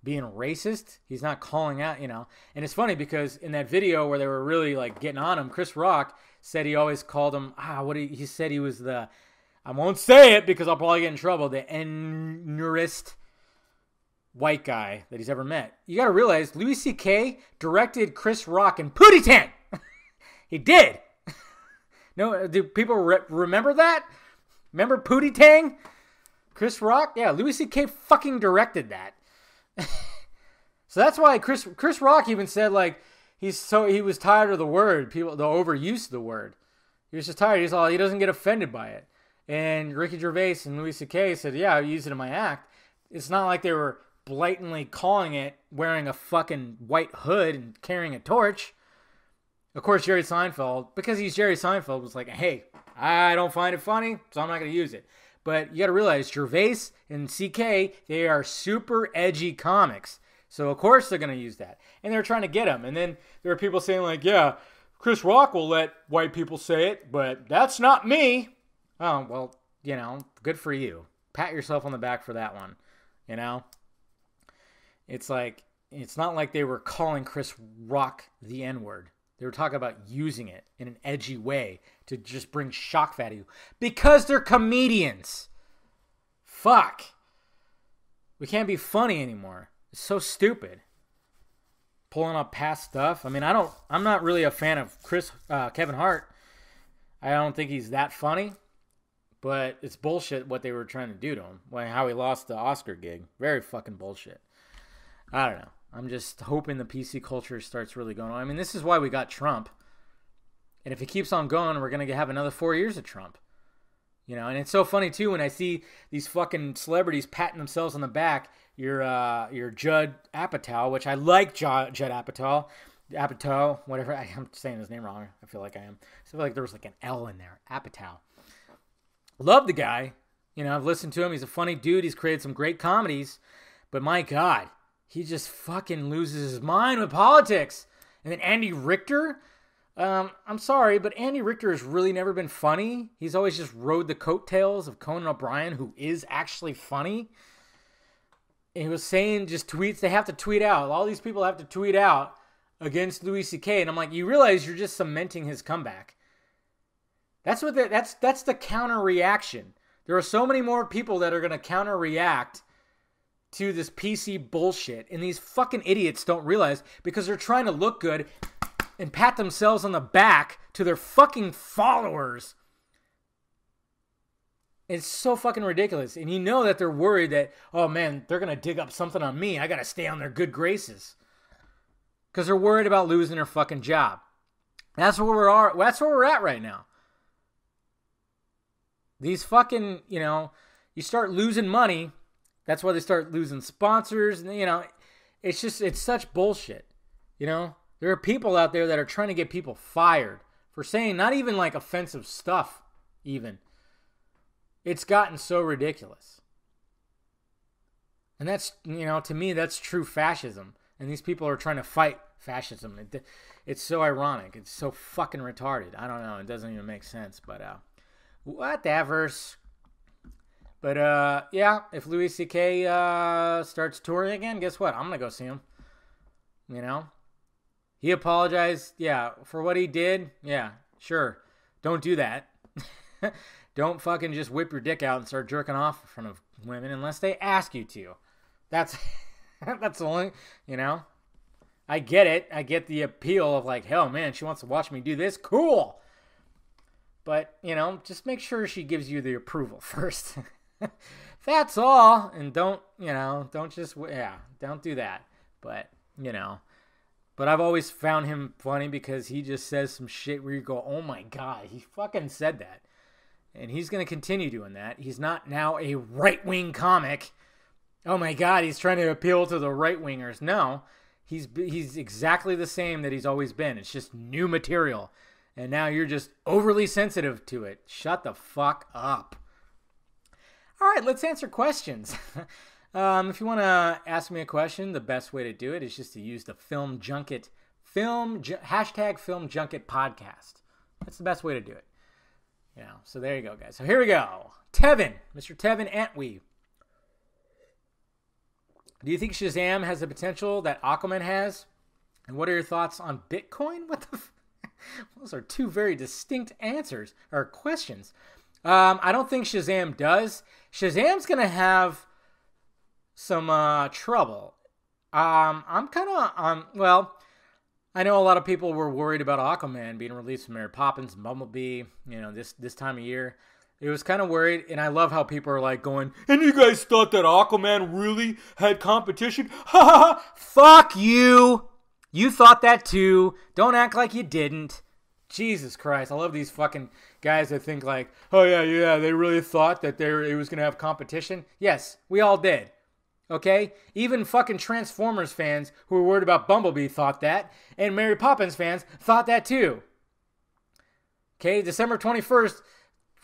being racist. He's not calling out, And it's funny because in that video where they were really like getting on him, Chris Rock said he always called him, he said he was I won't say it because I'll probably get in trouble, the N-nerist white guy that he's ever met. You got to realize Louis C.K. directed Chris Rock in Pootie Tang. He did. No, do people remember that? Remember Pootie Tang? Chris Rock? Yeah, Louis C.K. fucking directed that. So that's why Chris Rock even said like he was tired of the word, the overuse of the word. He was just tired. He doesn't get offended by it. And Ricky Gervais and Louis C.K. said, yeah, I use it in my act. It's not like they were blatantly calling it wearing a fucking white hood and carrying a torch. Of course, Jerry Seinfeld, because he's Jerry Seinfeld, was like, hey, I don't find it funny, so I'm not going to use it. But you got to realize, Gervais and CK, they are super edgy comics. So, of course, they're going to use that. And they're trying to get him. And then there are people saying, like, yeah, Chris Rock will let white people say it, but that's not me. Oh, well, good for you. Pat yourself on the back for that one, It's like, it's not like they were calling Chris Rock the N-word. They were talking about using it in an edgy way to just bring shock value. Because they're comedians. Fuck. We can't be funny anymore. It's so stupid. Pulling up past stuff. I mean, I'm not really a fan of Kevin Hart. I don't think he's that funny. But it's bullshit what they were trying to do to him. How he lost the Oscar gig. Very fucking bullshit. I don't know. I'm just hoping the PC culture starts really going on. I mean, this is why we got Trump. And if it keeps on going, we're going to have another 4 years of Trump. And it's so funny, too, when I see these fucking celebrities patting themselves on the back. Your Judd Apatow, which I like Judd Apatow. Apatow, whatever. I'm saying his name wrong. I feel like I am. I feel like there was like an L in there. Apatow. Love the guy. I've listened to him. He's a funny dude. He's created some great comedies. But my God, he just fucking loses his mind with politics. And then Andy Richter. I'm sorry, but Andy Richter has really never been funny. He's always just rode the coattails of Conan O'Brien, who is actually funny. And he was saying just tweets. They have to tweet out. All these people have to tweet out against Louis C.K. And I'm like, you realize you're just cementing his comeback. That's the counter reaction. There are so many more people that are going to counter react to this PC bullshit. And these fucking idiots don't realize because they're trying to look good and pat themselves on the back to their fucking followers. It's so fucking ridiculous. And that they're worried that, oh man, they're going to dig up something on me. I got to stay on their good graces. Because they're worried about losing their fucking job. That's where we're at right now. These fucking, you start losing money. That's why they start losing sponsors. And, it's such bullshit. There are people out there that are trying to get people fired for saying not even like offensive stuff even. It's gotten so ridiculous. And that's, to me, that's true fascism. And these people are trying to fight fascism. It's so ironic. It's so fucking retarded. I don't know. It doesn't even make sense. But, whatever. But, if Louis C.K. starts touring again, guess what? I'm going to go see him. He apologized, for what he did. Yeah, sure. Don't do that. Don't fucking just whip your dick out and start jerking off in front of women unless they ask you to. That's the only, I get it. I get the appeal of like, hell, man, she wants to watch me do this. Cool. But, just make sure she gives you the approval first. That's all. And don't just, don't do that. But, But I've always found him funny because he just says some shit where you go, oh my God, he fucking said that. And he's going to continue doing that. He's not now a right-wing comic. Oh my God, he's trying to appeal to the right wingers. No, he's exactly the same that he's always been. It's just new material, and now you're just overly sensitive to it. Shut the fuck up. All right, let's answer questions. If you want to ask me a question, the best way to do it is just to use the Film Junket hashtag Film Junket podcast. That's the best way to do it. So there you go, guys. So here we go. Tevin, Mr. Tevin Antwi. Do you think Shazam has the potential that Aquaman has? And what are your thoughts on Bitcoin? What the Those are two very distinct answers or questions. I don't think Shazam does. Shazam's going to have some trouble. I'm kind of, I know a lot of people were worried about Aquaman being released from Mary Poppins and Bumblebee, this time of year. It was kind of worried, and I love how people are like going, and you guys thought that Aquaman really had competition? Ha ha ha! Fuck you! You thought that too. Don't act like you didn't. Jesus Christ, I love these fucking guys that think like, oh yeah, they really thought that it was going to have competition. Yes, we all did. Okay? Even fucking Transformers fans who were worried about Bumblebee thought that, and Mary Poppins fans thought that too. Okay, December 21st,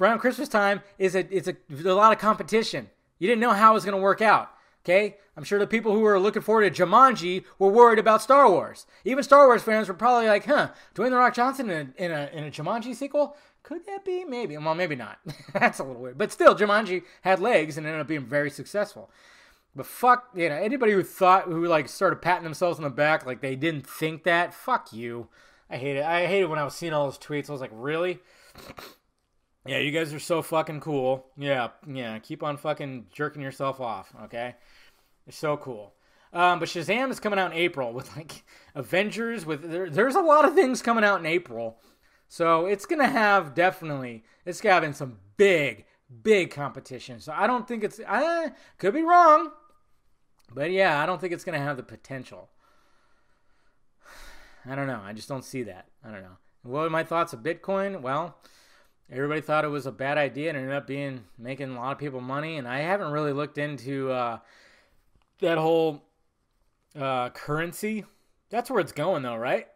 around Christmas time, it's a lot of competition. You didn't know how it was going to work out. Okay? I'm sure the people who were looking forward to Jumanji were worried about Star Wars. Even Star Wars fans were probably like, Dwayne The Rock Johnson in a Jumanji sequel? Could that be? Maybe. Well, maybe not. That's a little weird. But still, Jumanji had legs and ended up being very successful. But fuck, anybody who started patting themselves on the back like they didn't think that, fuck you. I hate it. I hate it when I was seeing all those tweets. I was like, really? Yeah, you guys are so fucking cool. Yeah, keep on fucking jerking yourself off, okay? You're so cool. But Shazam is coming out in April with, Avengers. There's a lot of things coming out in April. So it's going to have it's having some big competition. So I don't think could be wrong. But yeah, I don't think it's going to have the potential. I don't know. I just don't see that. I don't know. What are my thoughts of Bitcoin? Well, everybody thought it was a bad idea and ended up making a lot of people money. And I haven't really looked into that whole currency. That's where it's going, though, right?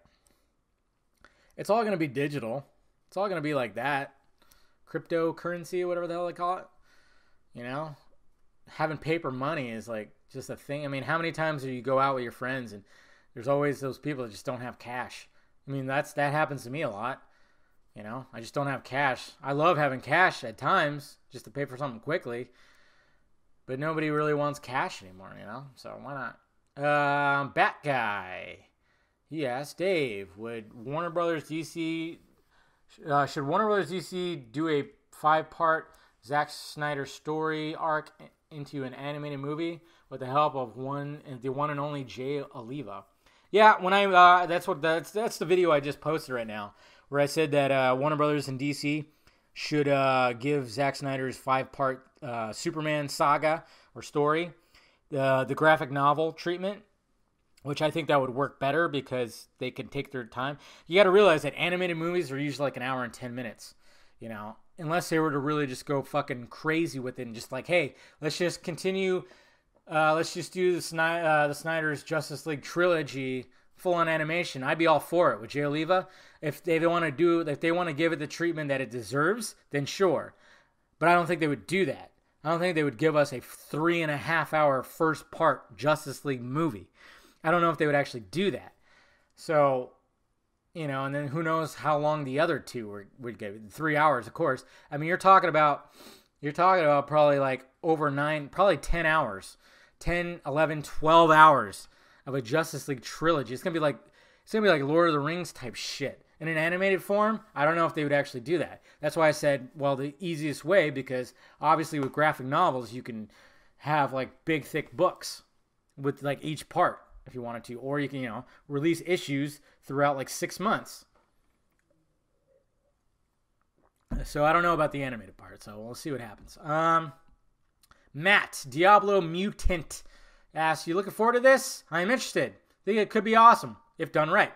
It's all going to be digital. It's all going to be like that. Cryptocurrency, whatever the hell they call it. Having paper money is just a thing. I mean, how many times do you go out with your friends and there's always those people that just don't have cash? I mean, that happens to me a lot. I just don't have cash. I love having cash at times just to pay for something quickly. But nobody really wants cash anymore, So why not? Bat Guy. He asked Dave, should Warner Brothers DC do a 5-part Zack Snyder story arc into an animated movie with the help of the one and only Jay Oliva? Yeah, that's the video I just posted right now, where I said that Warner Brothers and DC should give Zack Snyder's 5-part Superman saga or story the graphic novel treatment, which I think that would work better because they can take their time. You got to realize that animated movies are usually like an hour and 10 minutes, unless they were to really just go fucking crazy with it and just hey, let's just continue. Let's just do the Snyder's Justice League trilogy full-on animation. I'd be all for it with Jay Oliva. If they want to give it the treatment that it deserves, then sure. But I don't think they would do that. I don't think they would give us a 3.5-hour first part Justice League movie. I don't know if they would actually do that. So, and then who knows how long the other two would get. 3 hours, of course. I mean, you're talking about probably probably 10 hours. 10, 11, 12 hours of a Justice League trilogy. It's gonna be like Lord of the Rings type shit. In an animated form, I don't know if they would actually do that. That's why I said, well, the easiest way, because obviously with graphic novels, you can have big, thick books with each part if you wanted to, or you can, release issues throughout 6 months. So I don't know about the animated part, so we'll see what happens. Matt, Diablo Mutant, asks, you looking forward to this? I'm interested. I think it could be awesome, if done right.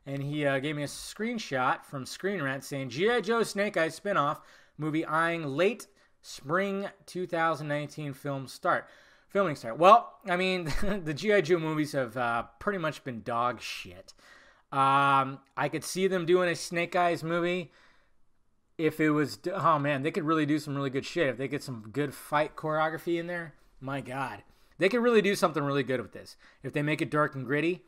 And he gave me a screenshot from Screen Rant saying, G.I. Joe Snake Eyes spinoff movie eyeing late spring 2019 film start. filming start. Well, I mean, the G.I. Joe movies have pretty much been dog shit. I could see them doing a Snake Eyes movie if it was... Oh, man, they could really do some really good shit. If they get some good fight choreography in there, my God. They could really do something really good with this. If they make it dark and gritty,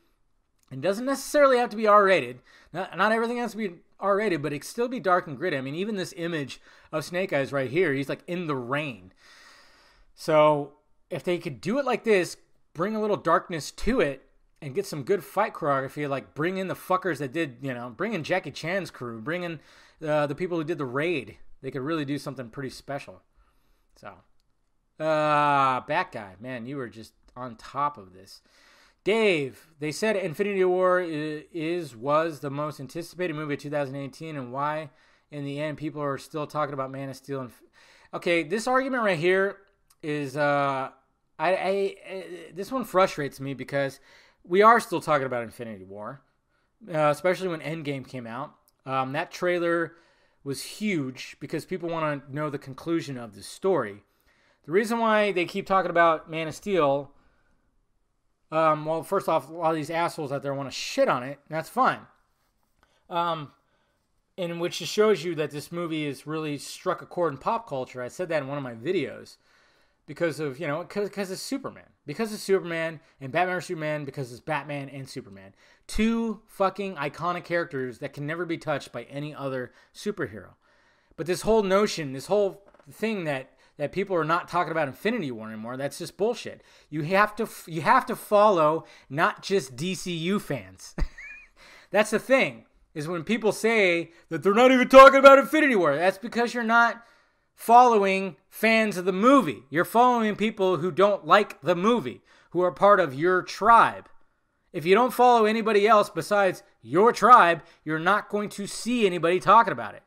it doesn't necessarily have to be R-rated. Not everything has to be R-rated, but it can still be dark and gritty. I mean, even this image of Snake Eyes right here, he's like in the rain. So if they could do it like this, bring a little darkness to it, and get some good fight choreography, like bring in the fuckers that did, bring in Jackie Chan's crew, bring in the people who did the Raid. They could really do something pretty special. So, Bat Guy, man, you were just on top of this. Dave, they said Infinity War was the most anticipated movie of 2018, and why, in the end, people are still talking about Man of Steel. Okay, this argument right here is, this one frustrates me because we are still talking about Infinity War, especially when Endgame came out. That trailer was huge because people want to know the conclusion of the story. The reason why they keep talking about Man of Steel, well, first off, a lot of these assholes out there want to shit on it. That's fine. And which just shows you that this movie has really struck a chord in pop culture. I said that in one of my videos. Because of, because it's Superman. Because it's Superman and Batman or Superman because it's Batman and Superman. Two fucking iconic characters that can never be touched by any other superhero. But this whole notion, this whole thing that people are not talking about Infinity War anymore, that's just bullshit. You have to follow not just DCU fans. That's the thing, is when people say that they're not even talking about Infinity War, that's because you're not following fans of the movie. You're following people who don't like the movie, who are part of your tribe. If you don't follow anybody else besides your tribe, you're not going to see anybody talking about it.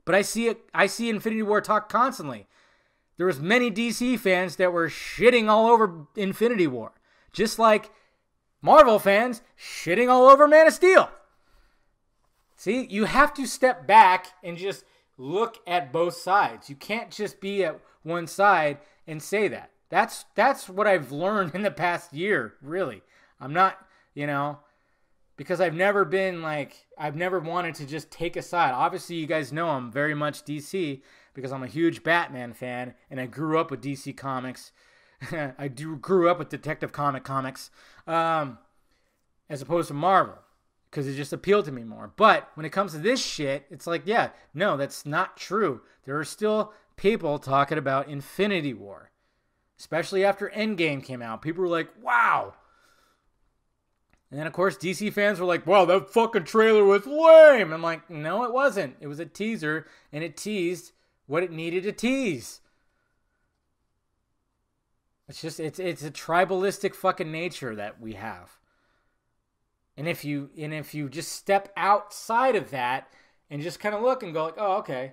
But I see Infinity War talk constantly. There was many DC fans that were shitting all over Infinity War, just like Marvel fans shitting all over Man of Steel. See, you have to step back and just look at both sides. You can't just be at one side and say that. That's what I've learned in the past year, really. I'm not, because I've never wanted to just take a side. Obviously, you guys know I'm very much DC because I'm a huge Batman fan and I grew up with DC Comics. I grew up with Detective Comics as opposed to Marvel, because it just appealed to me more. But when it comes to this shit, it's like, yeah, no, that's not true. There are still people talking about Infinity War, especially after Endgame came out. People were like, wow. And then, of course, DC fans were like, wow, that fucking trailer was lame. I'm like, no, it wasn't. It was a teaser, and it teased what it needed to tease. It's just, it's a tribalistic fucking nature that we have. And if you just step outside of that and just kind of look and go like, oh, okay.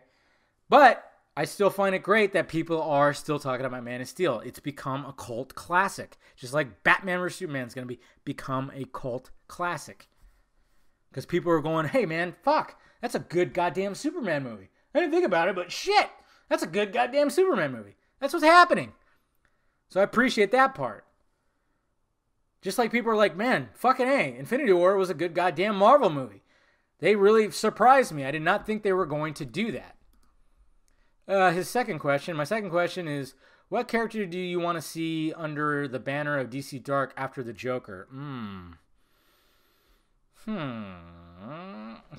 But I still find it great that people are still talking about Man of Steel. It's become a cult classic. Just like Batman vs. Superman is going to become a cult classic. Because people are going, hey man, fuck, that's a good goddamn Superman movie. I didn't think about it, but shit, that's a good goddamn Superman movie. That's what's happening. So I appreciate that part. Just like people are like, man, fucking A, Infinity War was a good goddamn Marvel movie. They really surprised me. I did not think they were going to do that. My second question is, what character do you want to see under the banner of DC Dark after the Joker?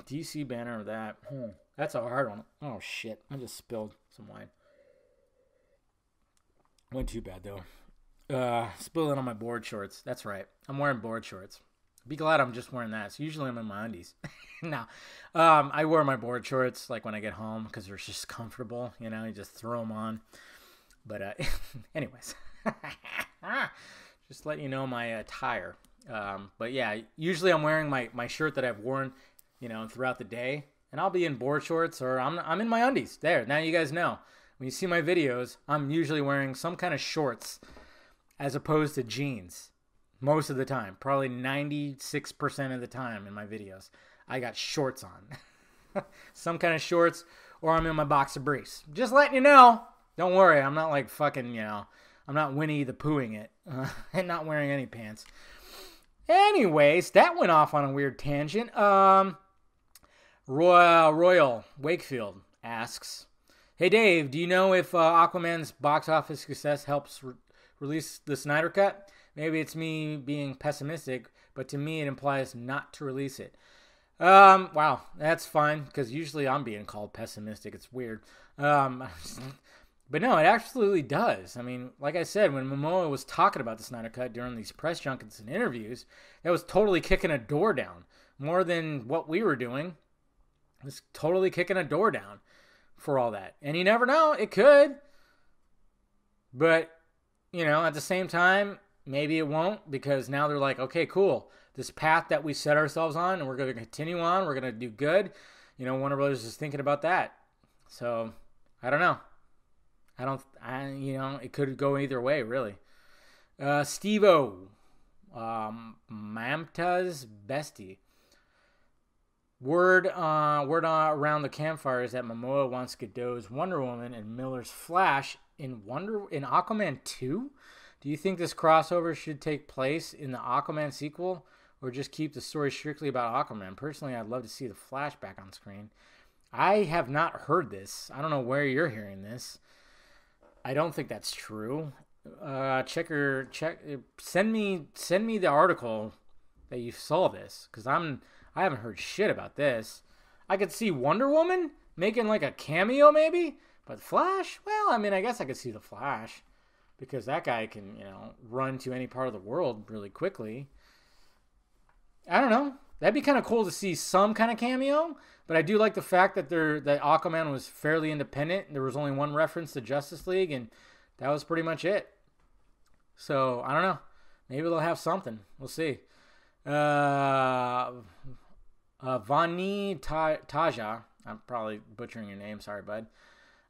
DC banner of that. That's a hard one. Oh, shit. I just spilled some wine. Went too bad, though. Spilled it on my board shorts. That's right. I'm wearing board shorts. Be glad I'm just wearing that. So usually I'm in my undies. No. I wear my board shorts like when I get home because they're just comfortable. You just throw them on. But anyways. Just letting you know my attire. But yeah, usually I'm wearing my shirt that I've worn, throughout the day. And I'll be in board shorts or I'm in my undies. There. Now you guys know. When you see my videos, I'm usually wearing some kind of shorts as opposed to jeans. Most of the time. Probably 96% of the time in my videos. I got shorts on. Some kind of shorts, or I'm in my boxer briefs. Just letting you know. Don't worry, I'm not like fucking, I'm I'm not Winnie the Poohing it and not wearing any pants. Anyways, that went off on a weird tangent. Royal Wakefield asks, "Hey Dave, do you know if Aquaman's box office success helps release the Snyder Cut? Maybe it's me being pessimistic, but to me it implies not to release it." Wow, that's fine, because usually I'm being called pessimistic. It's weird. But no, it absolutely does. I mean, like I said, when Momoa was talking about the Snyder Cut during these press junkets and interviews, that was totally kicking a door down. More than what we were doing. It was totally kicking a door down for all that. And you never know, it could. But, you know, at the same time, maybe it won't, because now they're like, okay, cool. This path that we set ourselves on, and we're going to continue on, we're going to do good. You know, Warner Brothers is thinking about that. So, I don't know. It could go either way, really. Steve-O, Mamta's bestie. Word around the campfire is that Momoa wants Godot's Wonder Woman and Miller's Flash in Aquaman 2? Do you think this crossover should take place in the Aquaman sequel, or just keep the story strictly about Aquaman? Personally, I'd love to see the Flash back on screen. I have not heard this. I don't know where you're hearing this. I don't think that's true. Send me the article that you saw this, because I haven't heard shit about this. I could see Wonder Woman making like a cameo maybe, but Flash? Well, I mean, I guess I could see the Flash, because that guy can, run to any part of the world really quickly. I don't know. That'd be kind of cool to see some kind of cameo, but I do like the fact that that Aquaman was fairly independent. There was only one reference to Justice League, and that was pretty much it. So, I don't know. Maybe they'll have something. We'll see. Vani Taja. I'm probably butchering your name. Sorry, bud.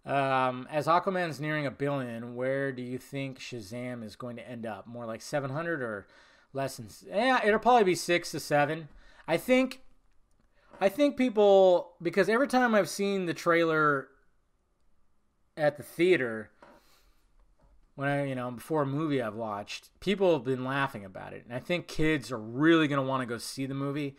As Aquaman's nearing $1 billion, where do you think Shazam is going to end up? More like 700 or less than? Yeah, it'll probably be 6 to 7. I think people, because every time I've seen the trailer at the theater, when before a movie I've watched, people have been laughing about it. And I think kids are really going to want to go see the movie,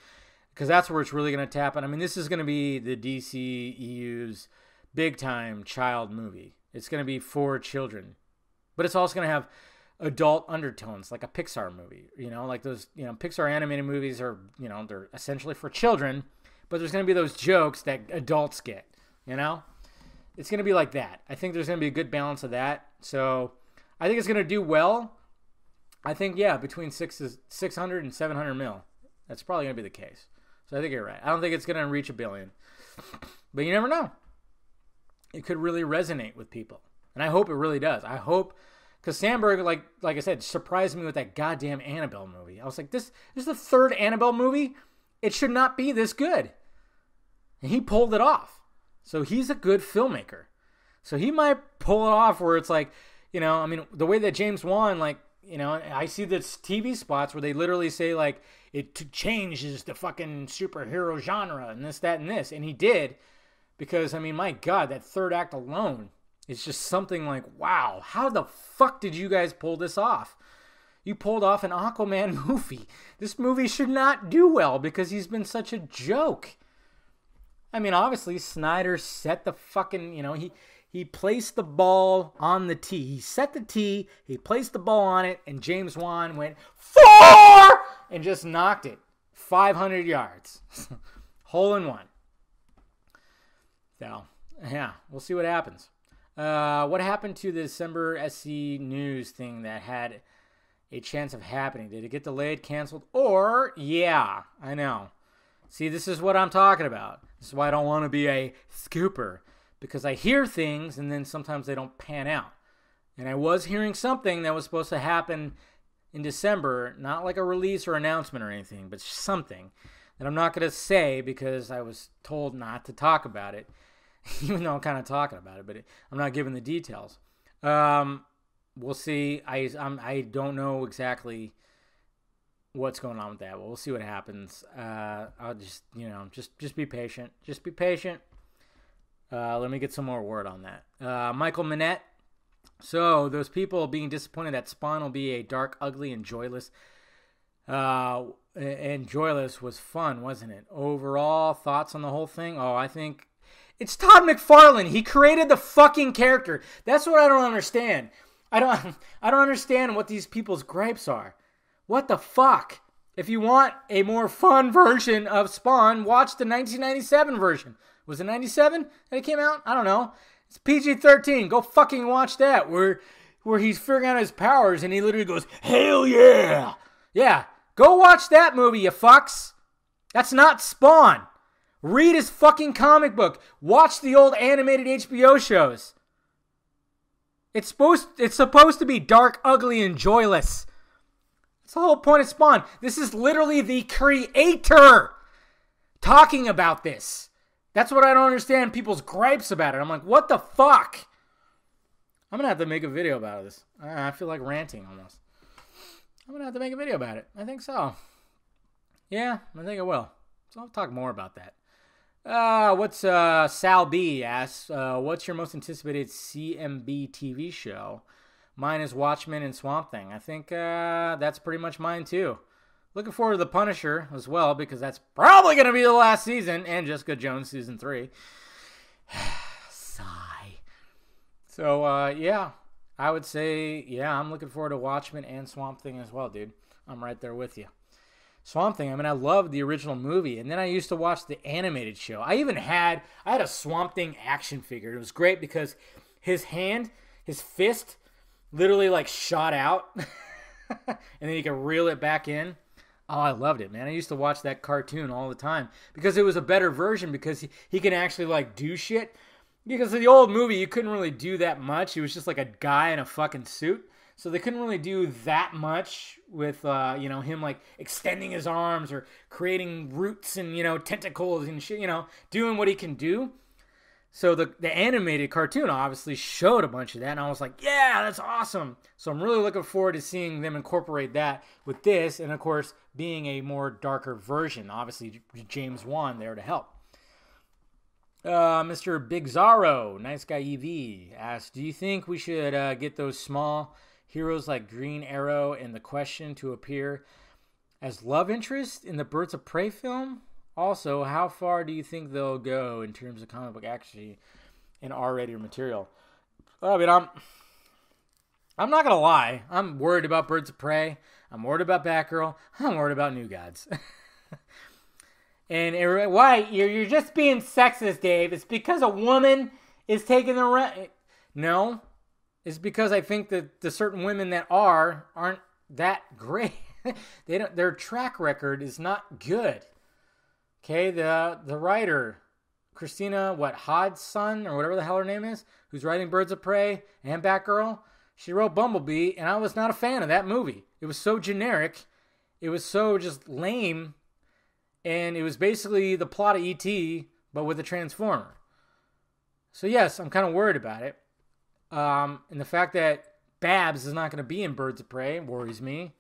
because that's where it's really going to tap in. I mean, this is going to be the DCEU's big time child movie. It's going to be for children, but it's also going to have adult undertones, like a Pixar movie. Like those, Pixar animated movies are, they're essentially for children, but there's going to be those jokes that adults get, It's going to be like that. I think there's going to be a good balance of that. So I think it's going to do well. I think, between 600 and 700 mil. That's probably going to be the case. So I think you're right. I don't think it's going to reach $1 billion, but you never know. It could really resonate with people. And I hope it really does. I hope, because Sandberg, like I said, surprised me with that goddamn Annabelle movie. I was like, this is the third Annabelle movie. It should not be this good. And he pulled it off. So he's a good filmmaker. So he might pull it off where it's like, the way that James Wan, I see this TV spots where they literally say, like, it changes the fucking superhero genre and this, that, and this. And he did, because, my God, that third act alone, it's just something like, wow, how the fuck did you guys pull this off? You pulled off an Aquaman movie. This movie should not do well because he's been such a joke. Obviously, Snyder set the fucking, he placed the ball on the tee. He set the tee, he placed the ball on it, and James Wan went, 4! And just knocked it 500 yards. Hole in one. So, yeah, we'll see what happens. What happened to the December SC news thing that had a chance of happening? Did it get delayed, canceled, or, yeah, I know. See, this is what I'm talking about. This is why I don't want to be a scooper, because I hear things and then sometimes they don't pan out. And I was hearing something that was supposed to happen in December, not like a release or announcement or anything, but something that I'm not going to say because I was told not to talk about it. Even though I'm kind of talking about it, but I'm not giving the details. We'll see. I don't know exactly what's going on with that. Well, we'll see what happens. I'll just be patient. Just be patient. Let me get some more word on that. Michael Minette So those people being disappointed that Spawn will be a dark, ugly, and joyless. And Joyless was fun, wasn't it? Overall, thoughts on the whole thing? Oh, I think it's Todd McFarlane. He created the fucking character. That's what I don't understand. I don't understand what these people's gripes are. What the fuck? If you want a more fun version of Spawn, watch the 1997 version. Was it 97 that it came out? I don't know. It's PG-13. Go fucking watch that. Where he's figuring out his powers and he literally goes, hell yeah. Yeah. Go watch that movie, you fucks. That's not Spawn. Read his fucking comic book. Watch the old animated HBO shows. It's supposed to be dark, ugly, and joyless. That's the whole point of Spawn. This is literally the creator talking about this. That's what I don't understand people's gripes about it. I'm like, what the fuck? I'm going to have to make a video about this. I feel like ranting almost. I'm going to have to make a video about it. I think so. Yeah, I think I will. So I'll talk more about that. Sal B asks, what's your most anticipated CMB TV show? Mine is Watchmen and Swamp Thing. I think that's pretty much mine too. Looking forward to The Punisher as well, because that's probably going to be the last season, and Jessica Jones season 3. Sigh. So, yeah. I would say, yeah, I'm looking forward to Watchmen and Swamp Thing as well, dude. I'm right there with you. Swamp Thing, I mean, I loved the original movie, and then I used to watch the animated show. I had a Swamp Thing action figure. It was great because his fist, literally like shot out, and then you could reel it back in. Oh, I loved it, man. I used to watch that cartoon all the time because it was a better version because he can actually like do shit. Because of the old movie, you couldn't really do that much. It was just like a guy in a fucking suit. So they couldn't really do that much with, him like extending his arms or creating roots and, tentacles and shit, doing what he can do. So the animated cartoon obviously showed a bunch of that. And I was like, yeah, that's awesome. So I'm really looking forward to seeing them incorporate that with this. And of course, being a more darker version. Obviously, James Wan there to help. Mr. Big Zorro, Nice Guy EV, asks, do you think we should get those small heroes like Green Arrow and The Question to appear as love interest in the Birds of Prey film? Also, how far do you think they'll go in terms of comic book action and R-rated material? I mean, I'm not going to lie. I'm worried about Birds of Prey. I'm worried about Batgirl. I'm worried about New Gods. And why? You're just being sexist, Dave. It's because a woman is taking the No. It's because I think that the certain women that aren't that great. Their track record is not good. Okay, the writer, Christina, Hodgson, or whatever the hell her name is, who's writing Birds of Prey and Batgirl, she wrote Bumblebee, and I was not a fan of that movie. It was so generic. It was so just lame. And it was basically the plot of E.T., but with a Transformer. So yes, I'm kind of worried about it. And the fact that Babs is not going to be in Birds of Prey worries me.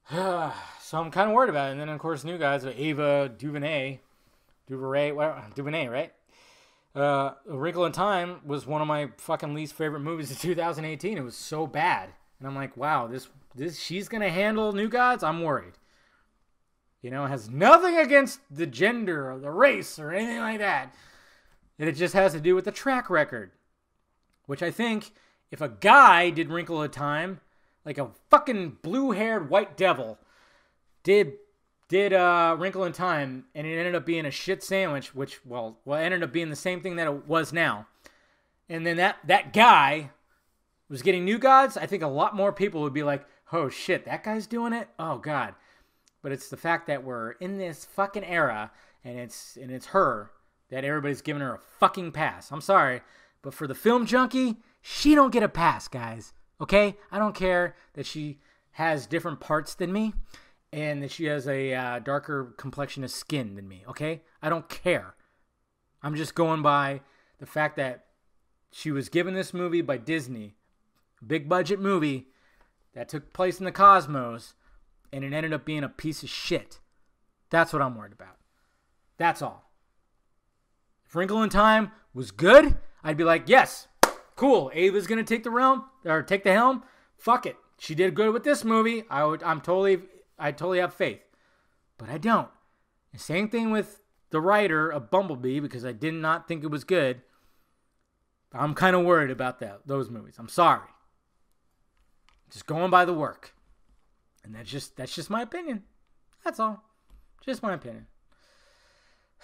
So I'm kind of worried about it. And then, of course, new guys, Ava DuVernay, right? A Wrinkle in Time was one of my fucking least favorite movies of 2018. It was so bad. And I'm like, wow, this she's going to handle New Gods? I'm worried. It has nothing against the gender or the race or anything like that. And it just has to do with the track record. Which I think, if a guy did Wrinkle in Time, like a fucking blue-haired white devil, did Wrinkle in Time, and it ended up being a shit sandwich, which, ended up being the same thing that it was now. And then that guy was getting New Gods, I think a lot more people would be like, oh shit, that guy's doing it? Oh god. But it's the fact that we're in this fucking era, and it's her, that everybody's giving her a fucking pass. I'm sorry, but for the film junkie, she don't get a pass, guys. Okay? I don't care that she has different parts than me, and that she has a darker complexion of skin than me. Okay? I don't care. I'm just going by the fact that she was given this movie by Disney, a big budget movie that took place in the cosmos, and it ended up being a piece of shit. That's what I'm worried about. That's all. If Wrinkle in Time was good, I'd be like, yes, Cool. Ava's gonna take the helm. Fuck it. She did good with this movie. I totally have faith, but I don't. The same thing with the writer of Bumblebee, because I did not think it was good. I'm kind of worried about those movies. I'm sorry. Just going by the work, and that's just my opinion. That's all. Just my opinion.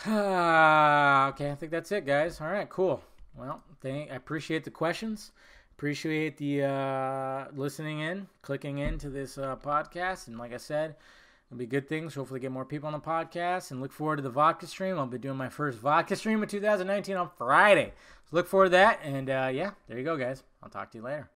Okay, I think that's it, guys. All right, cool. Well, I appreciate the questions. Appreciate the listening in, clicking into this podcast. And like I said, it'll be good things. Hopefully get more people on the podcast. And look forward to the vodka stream. I'll be doing my first vodka stream of 2019 on Friday. So look forward to that. And yeah, there you go, guys. I'll talk to you later.